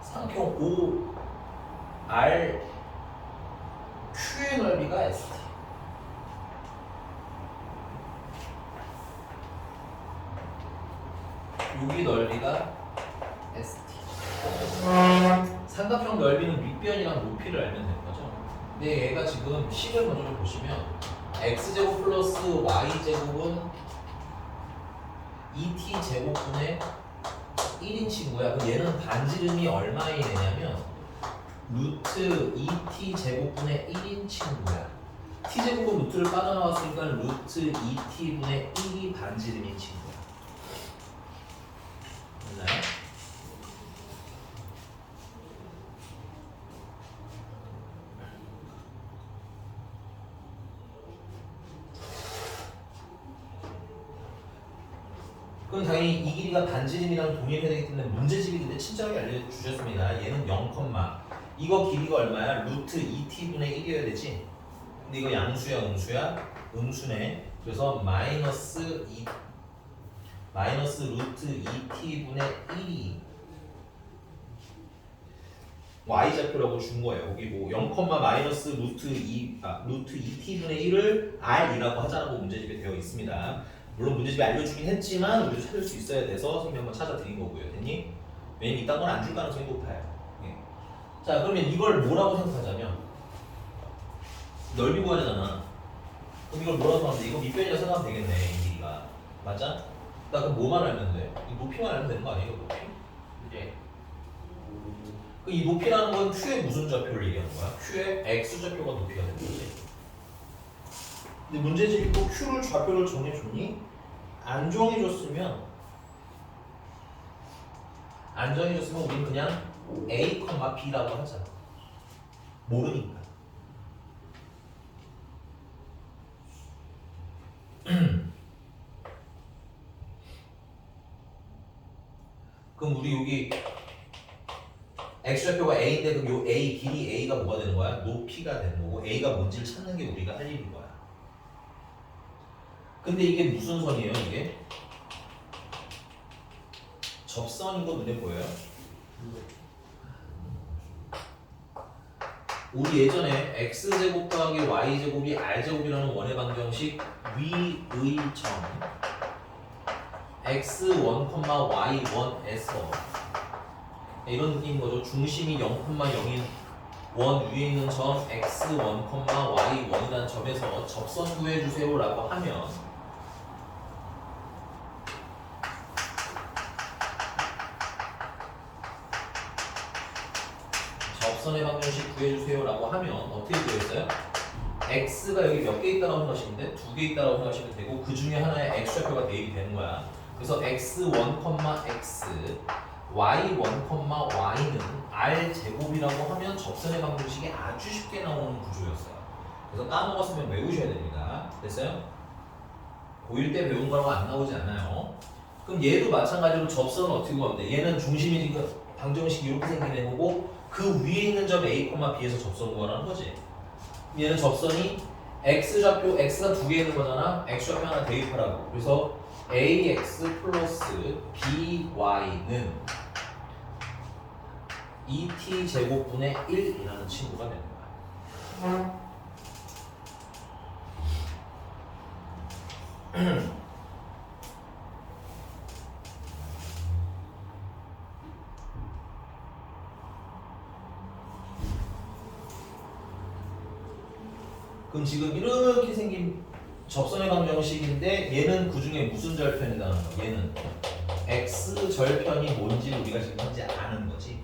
삼각형 O R Q의 넓이가 ST. 여기 넓이가 ST. 삼각형 넓이는 윗변이랑 높이를 알면 되는 거죠. 근데 얘가 지금 식을 먼저 좀 보시면 x제곱 플러스 y제곱은 2t제곱분의 1인 친구야. 그럼 얘는 반지름이 얼마에 되냐면 루트 2t 제곱분의 1인 친구야. t제곱은 루트를 빠져나왔으니까 루트 2t분의 1이 반지름인 친구야. 맞나요? 그럼 당연히 이 길이가 반지름이랑 동일해야 되기 때문에 문제집이 근데 친절하게 알려주셨습니다. 얘는 0, 이거 길이가 얼마야? 루트 2t분의 1이어야 되지? 근데 이거 양수야 음수야? 음수네. 그래서 마이너스 루트 2t분의 1이 y좌표라고 준 거예요. 여기 뭐 0, 마이너스 루트 2t분의 1을 r이라고 하자라고 문제집에 되어 있습니다. 물론 문제집이 알려주긴 했지만 우리도 찾을 수 있어야 돼서 선생님이 한번 찾아드린 거고요. 됐니? 왜냐면 이딴 건 안 줄 가능성이 높아요. 예. 자, 그러면 이걸 뭐라고 생각하자면 넓이 구하려잖아. 그럼 이걸 뭐라고 하면 돼? 이거 밑변이라고 생각하면 되겠네. 이 길이가. 맞아? 나 그럼 뭐만 알면 돼? 이 높이만 알면 되는 거 아니에요? 높이? 예. 이 높이라는 건 Q의 무슨 좌표를 얘기하는 거야? Q의 X좌표가 높이가 되는 거지. 근데 문제집이 또 Q를 좌표를 정해줬니? 안 정해줬으면 우리는 그냥 A, B라고 하자. 모르니까. 그럼 우리 여기 X좌표가 A인데 그럼 요 A 길이 A가 뭐가 되는 거야? 높이가 되는 거고 A가 뭔지를 찾는 게 우리가 할 일인 거야. 근데 이게 무슨 선이에요? 이게 접선인 거 눈에 보여요? 우리 예전에 x제곱 더하기 y제곱이 r제곱이라는 원의 방정식 위의 점 x1, y1에서 이런 느낌인 거죠. 중심이 0,0인 원 위에 있는 점 x1, y1이라는 점에서 접선 구해주세요 라고 하면 접선의 방정식 구해주세요 라고 하면 어떻게 구했어요? x가 여기 몇 개 있다고 생각하시면 돼? 2개 있다고 생각하시면 되고 그 중에 하나의 x좌표가 대입이 되는 거야. 그래서 x1, x, y1, y는 r 제곱이라고 하면 접선의 방정식이 아주 쉽게 나오는 구조였어요. 그래서 까먹었으면 외우셔야 됩니다. 됐어요? 고1 때 배운 거라고 안 나오지 않아요. 그럼 얘도 마찬가지로 접선은 어떻게 구하면 돼? 얘는 중심이 지금 방정식이 이렇게 생긴 거고 그 위에 있는 점 a, b에서 접선 구하라는 거지. 얘는 접선이 x좌표, x가 2개 있는 거잖아. x좌표 하나 대입하라고. 그래서 ax 플러스 by는 2t 제곱분의 1이라는 친구가 되는 거야. 그럼 지금 이렇게 생긴 접선의 방정식인데 얘는 그 중에 무슨 절편이라는 거? 얘는 x 절편이 뭔지 우리가 지금 현재 아는 거지.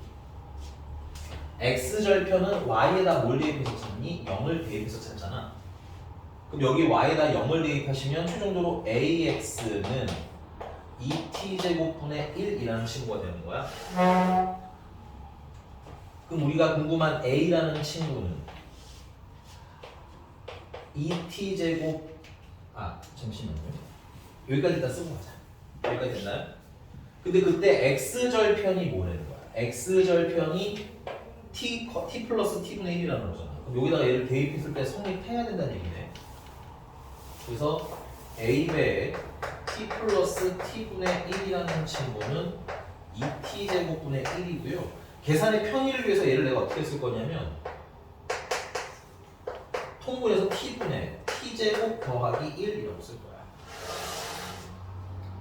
x 절편은 y에다 뭘 대입해서 찾니? 0을 대입해서 찾잖아. 그럼 여기 y에다 0을 대입하시면 최종적으로 ax는 2t 제곱분의 1이라는 친구가 되는 거야. 그럼 우리가 궁금한 a라는 친구는 2t 제곱 잠시만요. 여기까지 일단 쓰고 가자. 여기까지 됐나요? 근데 그때 x절편이 뭐라는 거야? x절편이 t 플러스 t분의 1이라는 거잖아. 그럼 여기다가 얘를 대입했을 때 성립해야 된다는 얘기네. 그래서 a배 t 플러스 t분의 1이라는 친구는 2t 제곱분의 1이고요. 계산의 편의를 위해서 얘를 내가 어떻게 쓸 거냐면 통분해서 t분의 t제곱 더하기 1이라고 쓸 거야.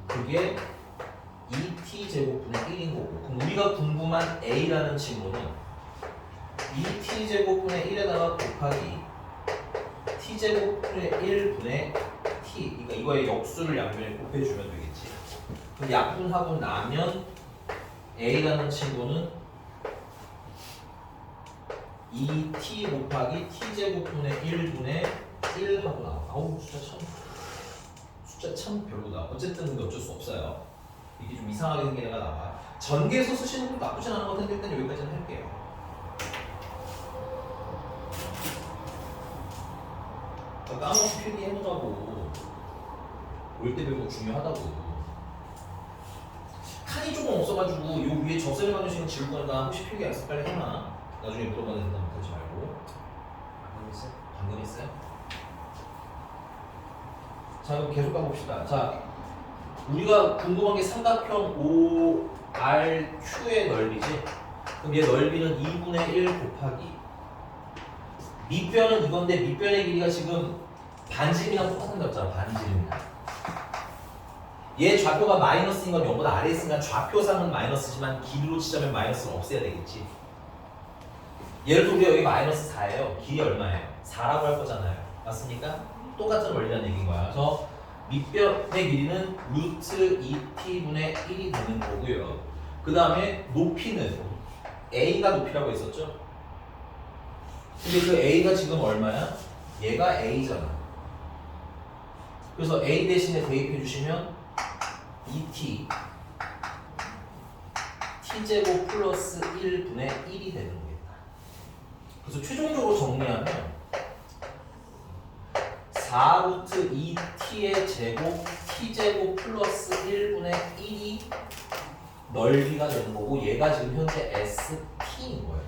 그게 2t 제곱분의 1인 거고. 그럼 우리가 궁금한 a라는 친구는 2t 제곱분의 1에다가 곱하기 t 제곱분의 1분의 t. 그러니까 이거의 역수를 양면에 곱해주면 되겠지. 그럼 약분하고 나면 a라는 친구는 2t 곱하기 t제곱분의 1분의 1 하고 나와. 아우 숫자 참 별로다. 어쨌든 근데 어쩔 수 없어요. 이게 좀 이상하게 생긴 애가 나와. 전개해서 쓰시는 것도 나쁘진 않은 것 같은데 일단 여기까지는 할게요. 까먹어서 필기해보자고. 올 때 배우고 중요하다고. 칸이 조금 없어가지고 요 위에 접선의 방정식은 지울 거니까 혹시 필기 연습 빨리 해놔. 나중에 물어봐도 된다 못하지 말고. 방금 했어요? 자 그럼 계속 가봅시다. 자 우리가 궁금한 게 삼각형 ORQ의 넓이지. 그럼 얘 넓이는 2분의 1 곱하기 밑변은 이건데 밑변의 길이가 지금 반지름이랑 똑같은 거 없잖아. 반지름이랑 얘 좌표가 마이너스인 건 0보다 아래에 있으니까 좌표상은 마이너스지만 길이로 치자면 마이너스를 없애야 되겠지. 예를 들어 우리가 여기 마이너스 4예요. 길이 얼마예요? 4라고 할 거잖아요. 맞습니까? 똑같은 원리라는 얘기인 거야. 그래서 밑변의 길이는 루트 2t분의 1이 되는 거고요. 그 다음에 높이는 a가 높이라고 했었죠? 근데 그 a가 지금 얼마야? 얘가 a잖아. 그래서 a 대신에 대입해 주시면 2t t제곱 플러스 1분의 1이 되는 거겠다. 그래서 최종적으로 정리하면 4루트 2t의 제곱 t제곱 플러스 1분의 1이 넓이가 되는 거고 얘가 지금 현재 st인 거예요.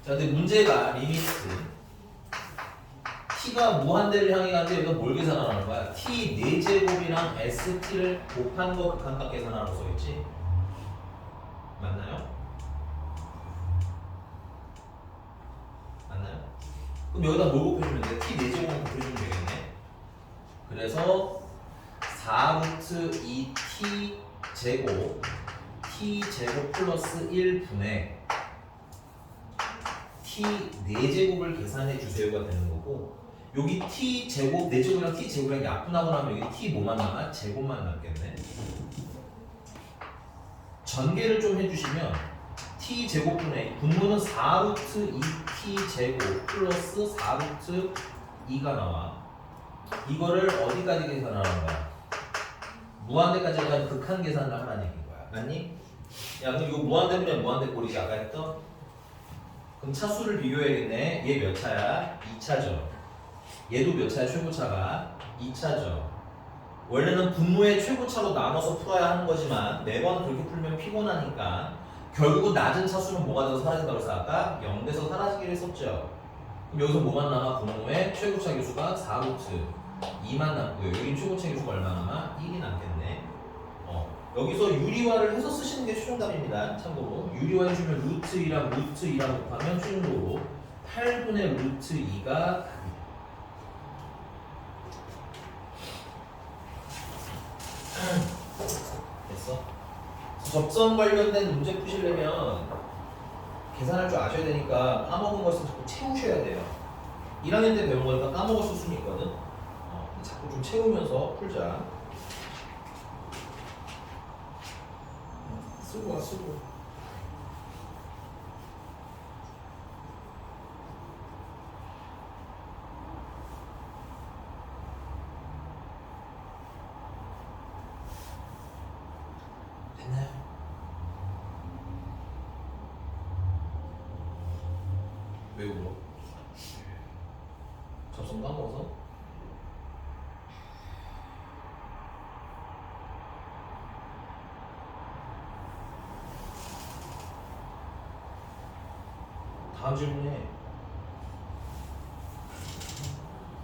자, 근데 문제가 리미트 t가 무한대를 향해 가는데 여기가 뭘 계산하라는 거야? t 4제곱이랑 st를 곱한 거 극한값 계산하라고 써있지? 맞나요? 맞나요? 그럼 여기다 뭘 곱해주면 돼? t 4제곱만 곱해주면 되겠네. 그래서 4루트 2t 제곱 t 제곱 플러스 1분의 t 4제곱을 계산해 주세요가 되는 거고 여기 t 제곱 4제곱이랑 t 제곱이랑 약분하고 나면 여기 t 뭐만 남아? 제곱만 남겠네. 전개를 좀 해주시면 t 제곱분의 분모는 4루트 2t 제곱 플러스 4루트 2가 나와. 이거를 어디까지 계산하는 거야? 무한대까지 가는 극한 계산을 하라는 얘기인 거야. 맞니? 야 그럼 이거 무한대분의 무한대 꼴이지 아까 했던? 그럼 차수를 비교해야겠네. 얘 몇 차야? 2차죠. 얘도 몇 차야? 최고차가 2차죠. 원래는 분모의 최고차로 나눠서 풀어야 하는 거지만 매번 그렇게 풀면 피곤하니까 결국은 낮은 차수는 뭐가 돼서 사라진다고 해서 아까 0돼서 사라지기를 했었죠. 그럼 여기서 뭐만 남아? 분모의 최고차 계수가 4루트 2만 남고요. 여기 최고차 계수가 얼마 남아? 1이 남겠네. 여기서 유리화를 해서 쓰시는 게 최종답입니다. 참고로 유리화 해주면 루트 2랑 루트 2랑 곱하면 최종적으로 8분의 루트 2가 답입니다. 됐어? 접선 관련된 문제 푸시려면 계산할 줄 아셔야 되니까 까먹은 것을 자꾸 채우셔야 돼요. 1학년 때 배운 거니까 까먹었을 수는 있거든. 자꾸 좀 채우면서 풀자. 쓰고 와 쓰고. 됐나요? 왜 울어? 접선 까먹어서? 다음 질문에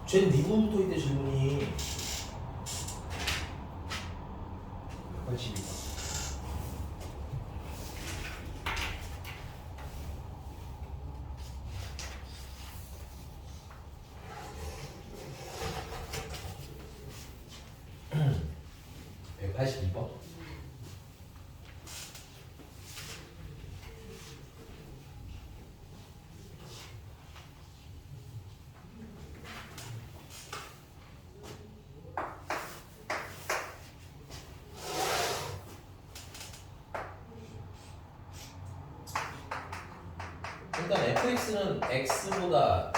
쟨 니분부터 있대 질문이 182번. 일단 fx는 x보다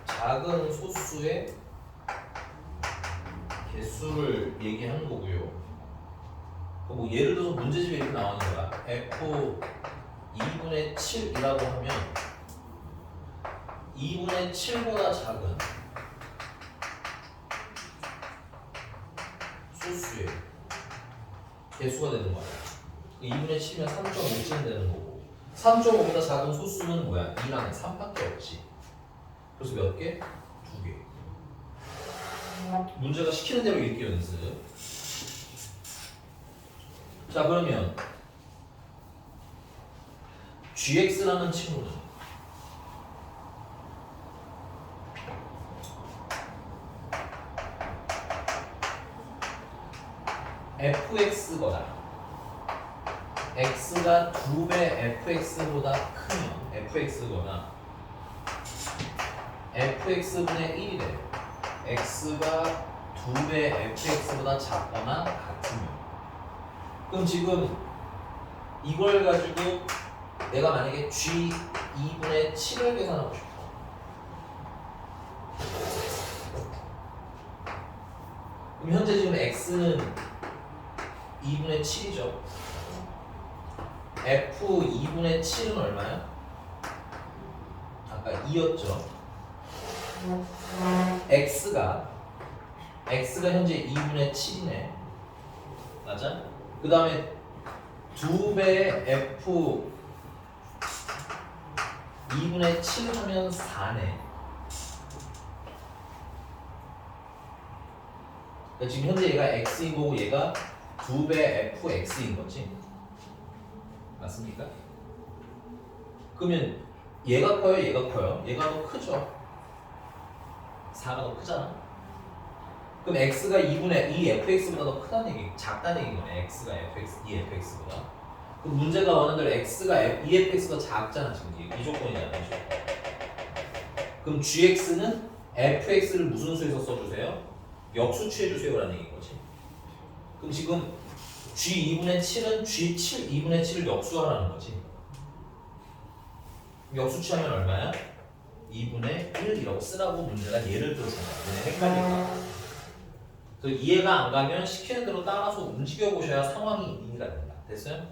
작은 소수의 개수를 얘기하는 거고요. 뭐 예를 들어서 문제집에 이렇게 나오는 거야. f 2분의 7이라고 하면 2분의 7보다 작은 소수의 개수가 되는 거야. 2분의 7이면 3.5쯤 되는 거고 3.5보다 작은 소수는 뭐야? 2랑 3밖에 없지. 그래서 몇 개? 2개. 문제가 시키는 대로 읽기 연습. 자 그러면 gx라는 친구는 fx거나 x가 2배 fx보다 크면 fx거나 fx분의 1이래. x가 2배 fx보다 작거나 같으면. 그럼 지금 이걸 가지고 내가 만약에 g 2분의 7을 계산하고 싶어. 그럼 현재 지금 x는 2분의 7이죠. f 2분의 7은 얼마야? 아까 2였죠. x가 현재 2분의 7이네. 맞아? 그 다음에 2배 f 2분의 7 하면 4네. 그러니까 지금 현재 얘가 x인 거고 얘가 2배 fx인 거지. 맞습니까? 그러면 얘가 커요? 얘가 커요? 얘가 더 크죠? 4가 더 크잖아? 그럼 x가 2분의 2fx보다 더 크다는 얘기, 작다는 얘기인 거네. x가 fx, 2fx보다. 그럼 문제가 원하는 대로 x가 2fx보다 작잖아. 지금 이 조건이잖아. 그럼 gx는 fx를 무슨 수에서 써주세요? 역수 취해주세요라는 얘기인 거지. 그럼 지금 G 2분의 7은 G 7 2분의 7을 역수하라는 거지. 역수 취하면 얼마야? 2분의 1이라고 쓰라고 문제가 예를 들어서 헷갈릴까. 그래서 이해가 안 가면 시키는 대로 따라서 움직여 보셔야 상황이 이해가 된다. 됐어요?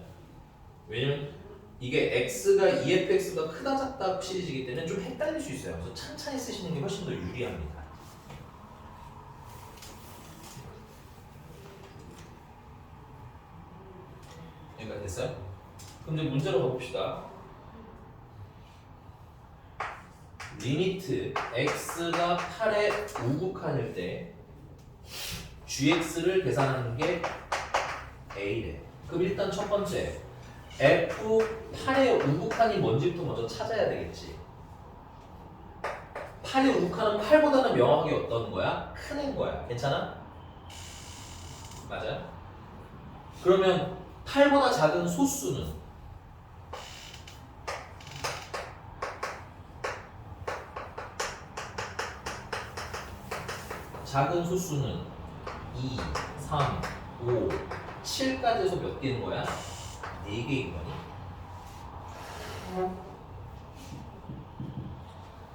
왜냐면 이게 x가 2fx가 크다 작다 시리즈이기 때문에 좀 헷갈릴 수 있어요. 그래서 찬찬히 쓰시는 게 훨씬 더 유리합니다. 여기까지 됐어요? 그럼 이제 문제로 가봅시다. 리미트 x가 8의 우극한일 때 gx를 계산하는 게 a래. 그럼 일단 첫 번째 f 8의 우극한이 뭔지부터 먼저 찾아야 되겠지. 8의 우극한은 8보다는 명확하게 어떤 거야? 큰 애인 거야. 괜찮아? 맞아요? 그러면 8보다 작은 소수는 작은 소수는 2, 3, 5, 7까지 해서 몇 개인 거야? 4개인 거니?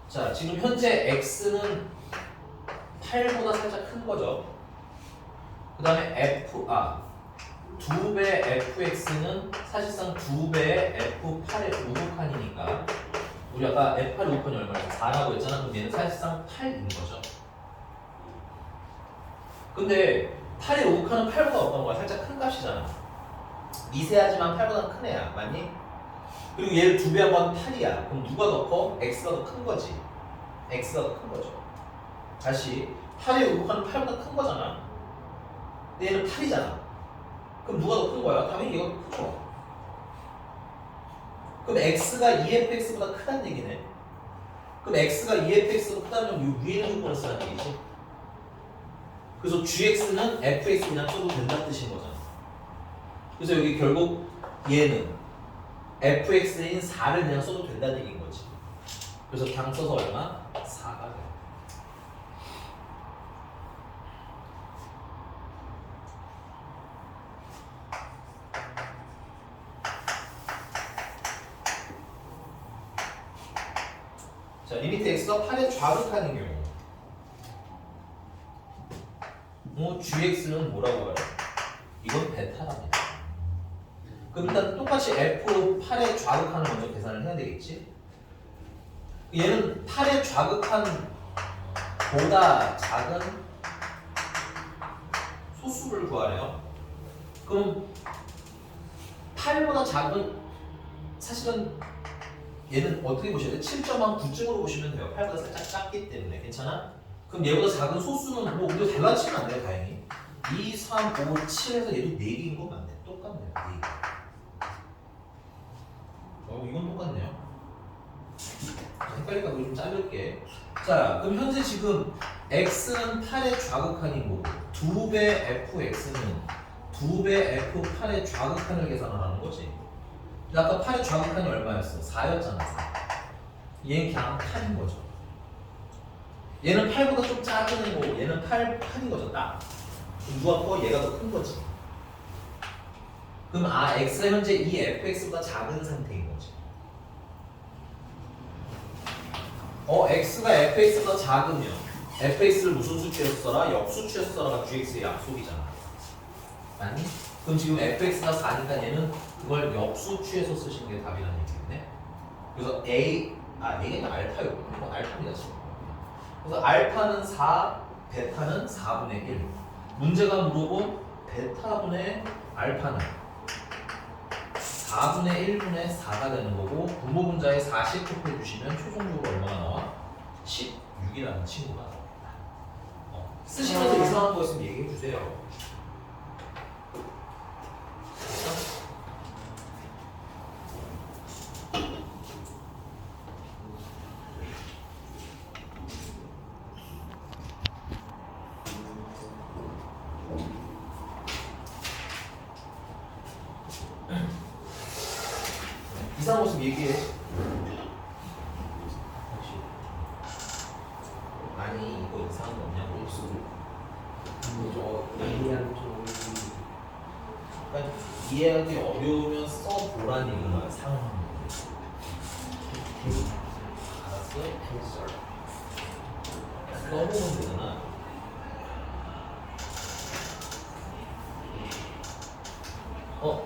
자, 지금 현재 x는 8보다 살짝 큰 거죠. 그 다음에 2배 fx는 사실상 2배의 f8의 우극한이니까 우리 아까 f8의 우극한이 얼마나 4라고 했잖아. 그럼 얘는 사실상 8인 거죠. 근데 8의 우극한은 8보다 어떤 거야? 살짝 큰 값이잖아. 미세하지만 8보다 큰 애야. 맞니? 그리고 얘를 2배 하면 8이야. 그럼 누가 더 커? x가 더 큰 거지. x가 더 큰 거죠. 다시 8의 우극한은 8보다 큰 거잖아. 근데 얘는 8이잖아. 그럼 누가 더 큰 거야? 당연히 얘가 더 크죠. 그럼 x가 2fx보다 크다는 얘기네. 그럼 x가 2fx보다 크다면 이 위에 있는 부분을 쓰라는 얘기지. 그래서 gx는 fx 그냥 써도 된다는 뜻인 거잖아. 그래서 여기 결국 얘는 fx인 4를 그냥 써도 된다는 얘기인 거지. 그래서 당 써서 얼마? 4가 돼. 자, 리미트 x가 8에 좌극하는 경우 gx는 뭐라고 해요? 이건 베타랍니다. 그럼 일단 똑같이 f 8의 좌극한을 먼저 계산을 해야 되겠지? 얘는 8의 좌극한보다 작은 소수를 구하래요. 그럼 8보다 작은 사실은 얘는 어떻게 보셔야 돼? 7.1, 9쯤으로 보시면 돼요. 8보다 살짝 작기 때문에 괜찮아? 그럼 얘보다 작은 소수는 뭐 우리가 달라지면 안 돼요, 다행히. 2, 3, 5, 7에서 얘도 4개인 건 맞네. 똑같네요. 4개. 이건 똑같네요. 헷갈릴까? 좀 자를게. 자, 그럼 현재 지금 x는 8의 좌극한이 뭐고 2배 fx는 2배 f8의 좌극한을 계산하라는 거지. 근데 아까 8의 좌극한이 얼마였어? 4였잖아. 4. 얘는 그냥 8인 거죠. 얘는 8보다 좀 작은 거고 얘는 8인 거죠. 딱. 그럼 누가 커? 얘가 더 큰 거지. 그럼 x가 현재 이 fx보다 작은 상태인 거지. x가 fx보다 작으면 fx를 무슨 수치에서 써라? 역수치에서 써라가 gx의 약속이잖아. 맞니? 그럼 지금 fx가 4니까 얘는 그걸 역수치에서 쓰시는 게 답이라는 얘기겠네. 그래서 얘는 알파였고 이건 알파입니다 지금. 그래서 알파는 4, 베타는 4분의 1. 문제가 물어본 베타분의 알파는 4분의 1분의 4가 되는 거고 분모 분자에 40 곱해주시면 최종적으로 얼마가 나와? 16이라는 친구가 나옵니다. 쓰시면서 이상한 거 있으면 얘기해 주세요. 이상한 모습 얘기해. 아니 이거 이상한 거 없냐고. 저 얘기하는 좀 그러니까 이해하기 어려우면 써보라는 얘기인 거야. 상황. 알았어? 써보면 되잖아.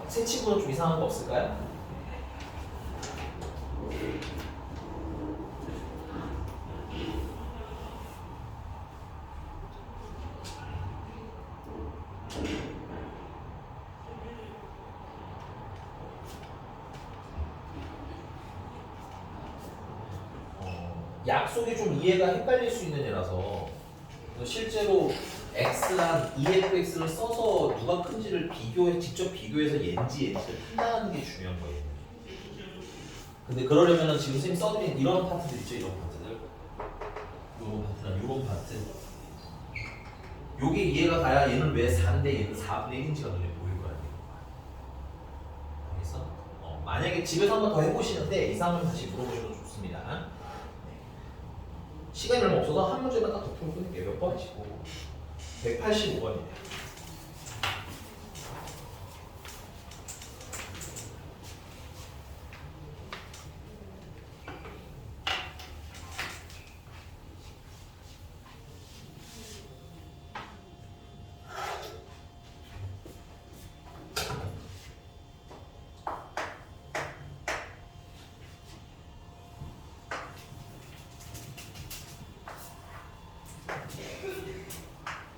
새 친구는 좀 이상한 거 없을까요? 약속이 좀 이해가 헷갈릴 수 있는 애라서 실제로 x랑 EFX를 써서 누가 큰지를 직접 비교해서 얘인지 얘인지를 판단하는 게 중요한 거예요. 근데 그러려면은 지금 선생님 써드린 이런 파트들 있죠, 이런 파트들. 요런 파트나 요런 파트. 요게 이해가 가야 얘는 왜 4인데 얘는 4분의 1인지가 눈에 보일 거야. 알겠어? 만약에 집에서 한 번 더 해보시는데 이상하면 다시 물어보셔도 좋습니다. 네. 시간이 얼마 없어서 한 문제만 딱 더 풀고 끊을게요. 몇 번이시고 185번이에요.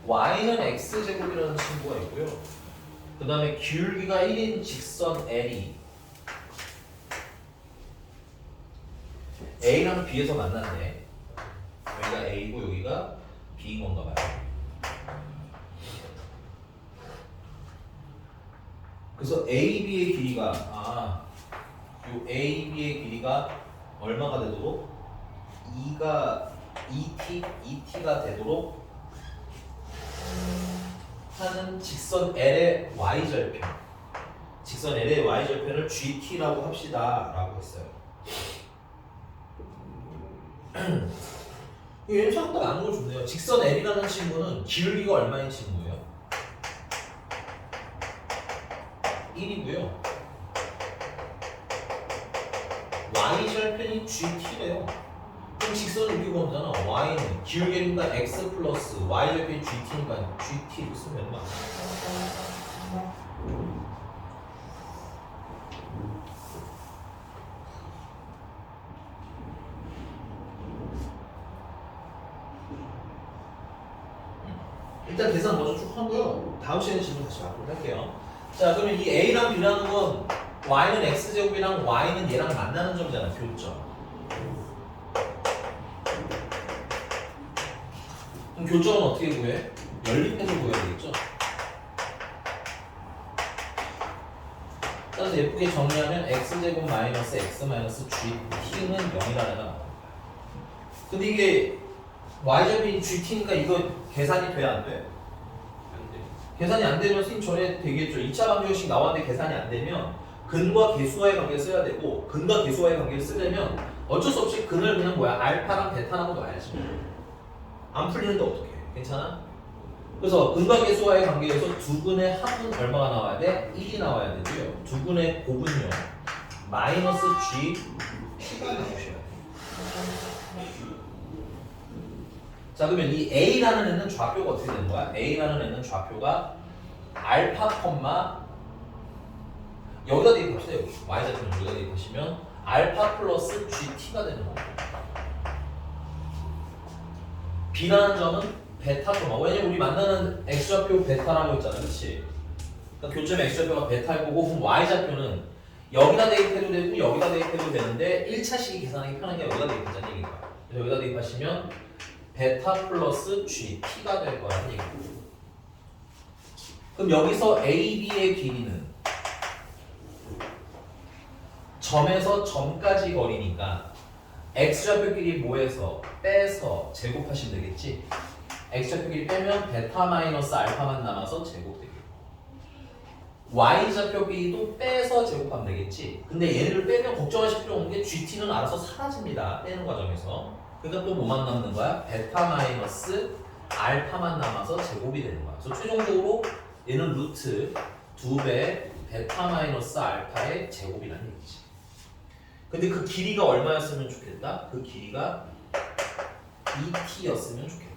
y는 x제곱이라는 친구가 있고요. 그 다음에 기울기가 1인 직선 L이 A랑 B에서 만났네. 여기가 A고 여기가 B인 건가 봐요. 그래서 AB의 길이가 요 AB의 길이가 얼마가 되도록 2가 2t가 되도록 하는 직선 L의 y절편, 직선 L의 y절편을 GT라고 합시다 라고 했어요. 얘는 생각보다 아는 거 좋네요. 직선 L이라는 친구는 기울기가 얼마인 친구예요? 1이고요. y절편이 GT래요. 그럼 직선을 이렇게 보잖아. y는 기울기니까 x 플러스 y절편이 GT니까 GT 이렇게 쓰면 되는 거 아니야? 일단 계산 먼저 쭉 하고요. 다음 시간에 질문 다시 받도록 할게요. 자, 그러면 이 A랑 B라는 건 Y는 X제곱이랑 Y는 얘랑 만나는 점이잖아, 교점. 그럼 교점은 어떻게 구해? 연립해서 구해야 되겠죠? 따라서 예쁘게 정리하면 X제곱 마이너스 X 마이너스 GT는 0이라는. 근데 이게 Y절편이 GT니까 이거 계산이 돼, 안 돼? 안 돼. 계산이 안 되면 선생님 전에 되겠죠. 2차 방정식 나왔는데 계산이 안 되면 근과 계수와의 관계를 써야 되고 근과 계수와의 관계를 쓰려면 어쩔 수 없이 근을 그냥 알파랑 베타라고 놔야지. 안 풀리는데 어떡해. 괜찮아? 그래서 근과 계수와의 관계에서 두 근의 합은 얼마가 나와야 돼? 1이 나와야 되고요. 두 근의 곱은요. 마이너스 G T가 나오셔야 돼요. 자, 그러면 이 A라는 애는 좌표가 어떻게 되는 거야? A라는 애는 좌표가 알파 콤마 여기다 대입합시다. 여기 y좌표는 여기다 대입하시면 알파 플러스 GT가 되는 거고 B라는 점은 베타 콤마. 왜냐면 우리 만나는 x좌표 베타라고 했잖아, 그렇지? 그러니까 교점 x좌표가 베타일 거고 그럼 y좌표는 여기다 대입해도 되고 여기다 대입해도 되는데 1차식이 계산하기 편하게 여기다 대입하자는 얘기인 거야. 그래서 여기다 대입하시면 베타 플러스 GT가 될 거라는 얘기고. 그럼 여기서 AB의 길이는 점에서 점까지 거리니까 x좌표끼리 모여서 빼서 제곱하시면 되겠지. x좌표끼리 빼면 베타 마이너스 알파만 남아서 제곱되겠고 y좌표끼리도 빼서 제곱하면 되겠지. 근데 얘를 빼면 걱정하실 필요 없는 게 GT는 알아서 사라집니다. 빼는 과정에서. 그러니까 또 뭐만 남는 거야? 베타 마이너스 알파만 남아서 제곱이 되는 거야. 그래서 최종적으로 얘는 루트 2배 베타 마이너스 알파의 제곱이라는 얘기지. 근데 그 길이가 얼마였으면 좋겠다? 그 길이가 2t였으면 좋겠다.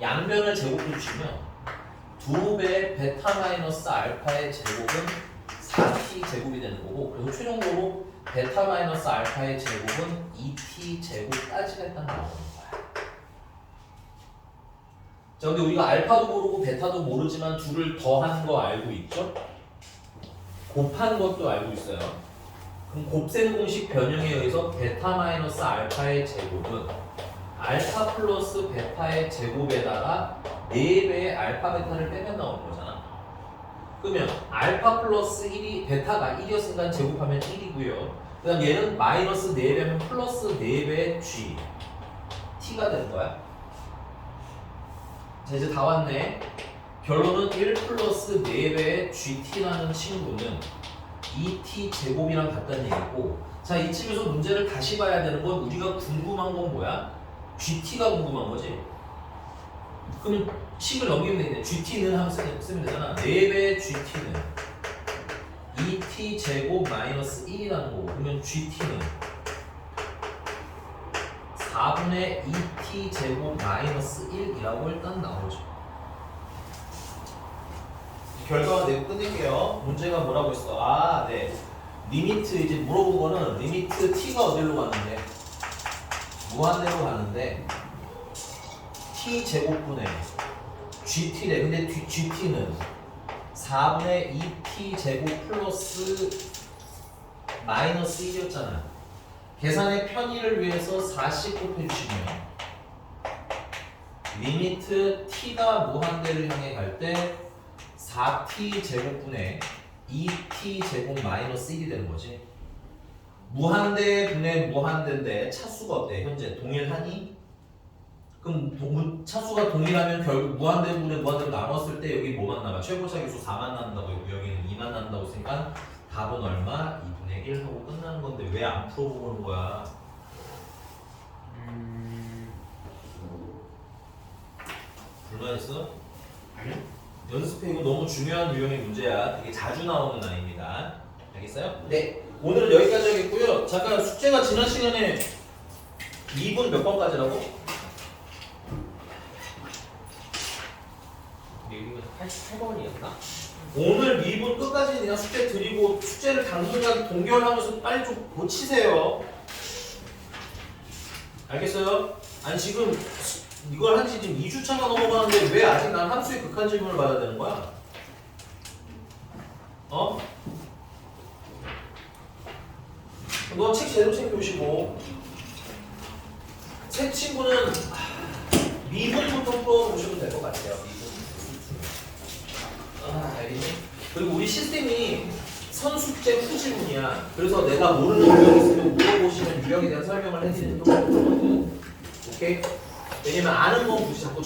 양변을 제곱해 주시면 2배 베타 마이너스 알파의 제곱은 4t 제곱이 되는 거고, 그리고 최종적으로 베타 마이너스 알파의 제곱은 2t 제곱까지가 일단 나오는 거야. 자, 근데 우리가 알파도 모르고 베타도 모르지만 둘을 더한 거 알고 있죠? 곱한 것도 알고 있어요. 그럼 곱셈 공식 변형에 의해서 베타 마이너스 알파의 제곱은 알파 플러스 베타의 제곱에다가 4배의 알파 베타를 빼면 나오는 거잖아. 그러면 알파 플러스 1이 베타가 1이었으니까 제곱하면 1이고요. 그 다음 얘는 마이너스 4배면 플러스 4배의 g t가 되는 거야. 자, 이제 다 왔네. 결론은 1 플러스 4배의 gt라는 친구는 2t 제곱이랑 같다는 얘기고, 자, 이쯤에서 문제를 다시 봐야 되는 건 우리가 궁금한 건 뭐야? GT가 궁금한 거지. 그러면 식을 넘기면 되겠네. GT는 하면 쓰면 되잖아. 4배의 GT는 2t 제곱 마이너스 1이라는 거고, 그러면 GT는 4분의 2t 제곱 마이너스 1이라고 일단 나오죠. 결과가 내고 끝낼게요. 문제가 뭐라고 했어? 아, 네. 리미트 이제 물어본 거는 리미트 t가 어디로 가는데? 무한대로 가는데 t 제곱분의 gt래. 근데 gt는 4분의 2t 제곱 플러스 마이너스 1이었잖아. 계산의 편의를 위해서 40 곱해주시면 리미트 t가 무한대를 향해 갈 때 4t 제곱분의 2t 제곱 마이너스 1이 되는 거지. 무한대 분의 무한대인데 차수가 어때? 현재 동일하니? 그럼 차수가 동일하면 결국 무한대 분의 무한대로 나눴을 때 여기 뭐만 남아? 최고차기수 4만 남는다고 했고 여기는 2만 남는다고 했으니까 답은 얼마? 2분의 1 하고 끝나는 건데 왜 안 풀어보는 거야? 불만 있어? 연습해. 이거 너무 중요한 유형의 문제야. 되게 자주 나오는 아이입니다. 알겠어요? 네. 오늘은 여기까지 하겠고요. 잠깐 숙제가 지난 시간에 2분 몇 번까지라고? 미국은 88번이었나? 오늘 2분 끝까지 그냥 숙제 드리고 숙제를 당분간 동결하면서 빨리 좀 고치세요. 알겠어요? 아니 지금 이걸 한지 지금 2주차가 넘어가는데 왜 아직 난 함수의 극한 질문을 받아야 되는 거야? 어? 너 책 제대로 챙겨오시고 새 친구는 미분부터 풀어보시면 될 것 같아요. 알겠니? 그리고 우리 시스템이 선숙제 후지문이야. 그래서 내가 모르는 유형 있으면 물어보시면 유형에 대한 설명을 해드리는 게 좋거든. 오케이? 왜냐면 아는 건 굳이 자꾸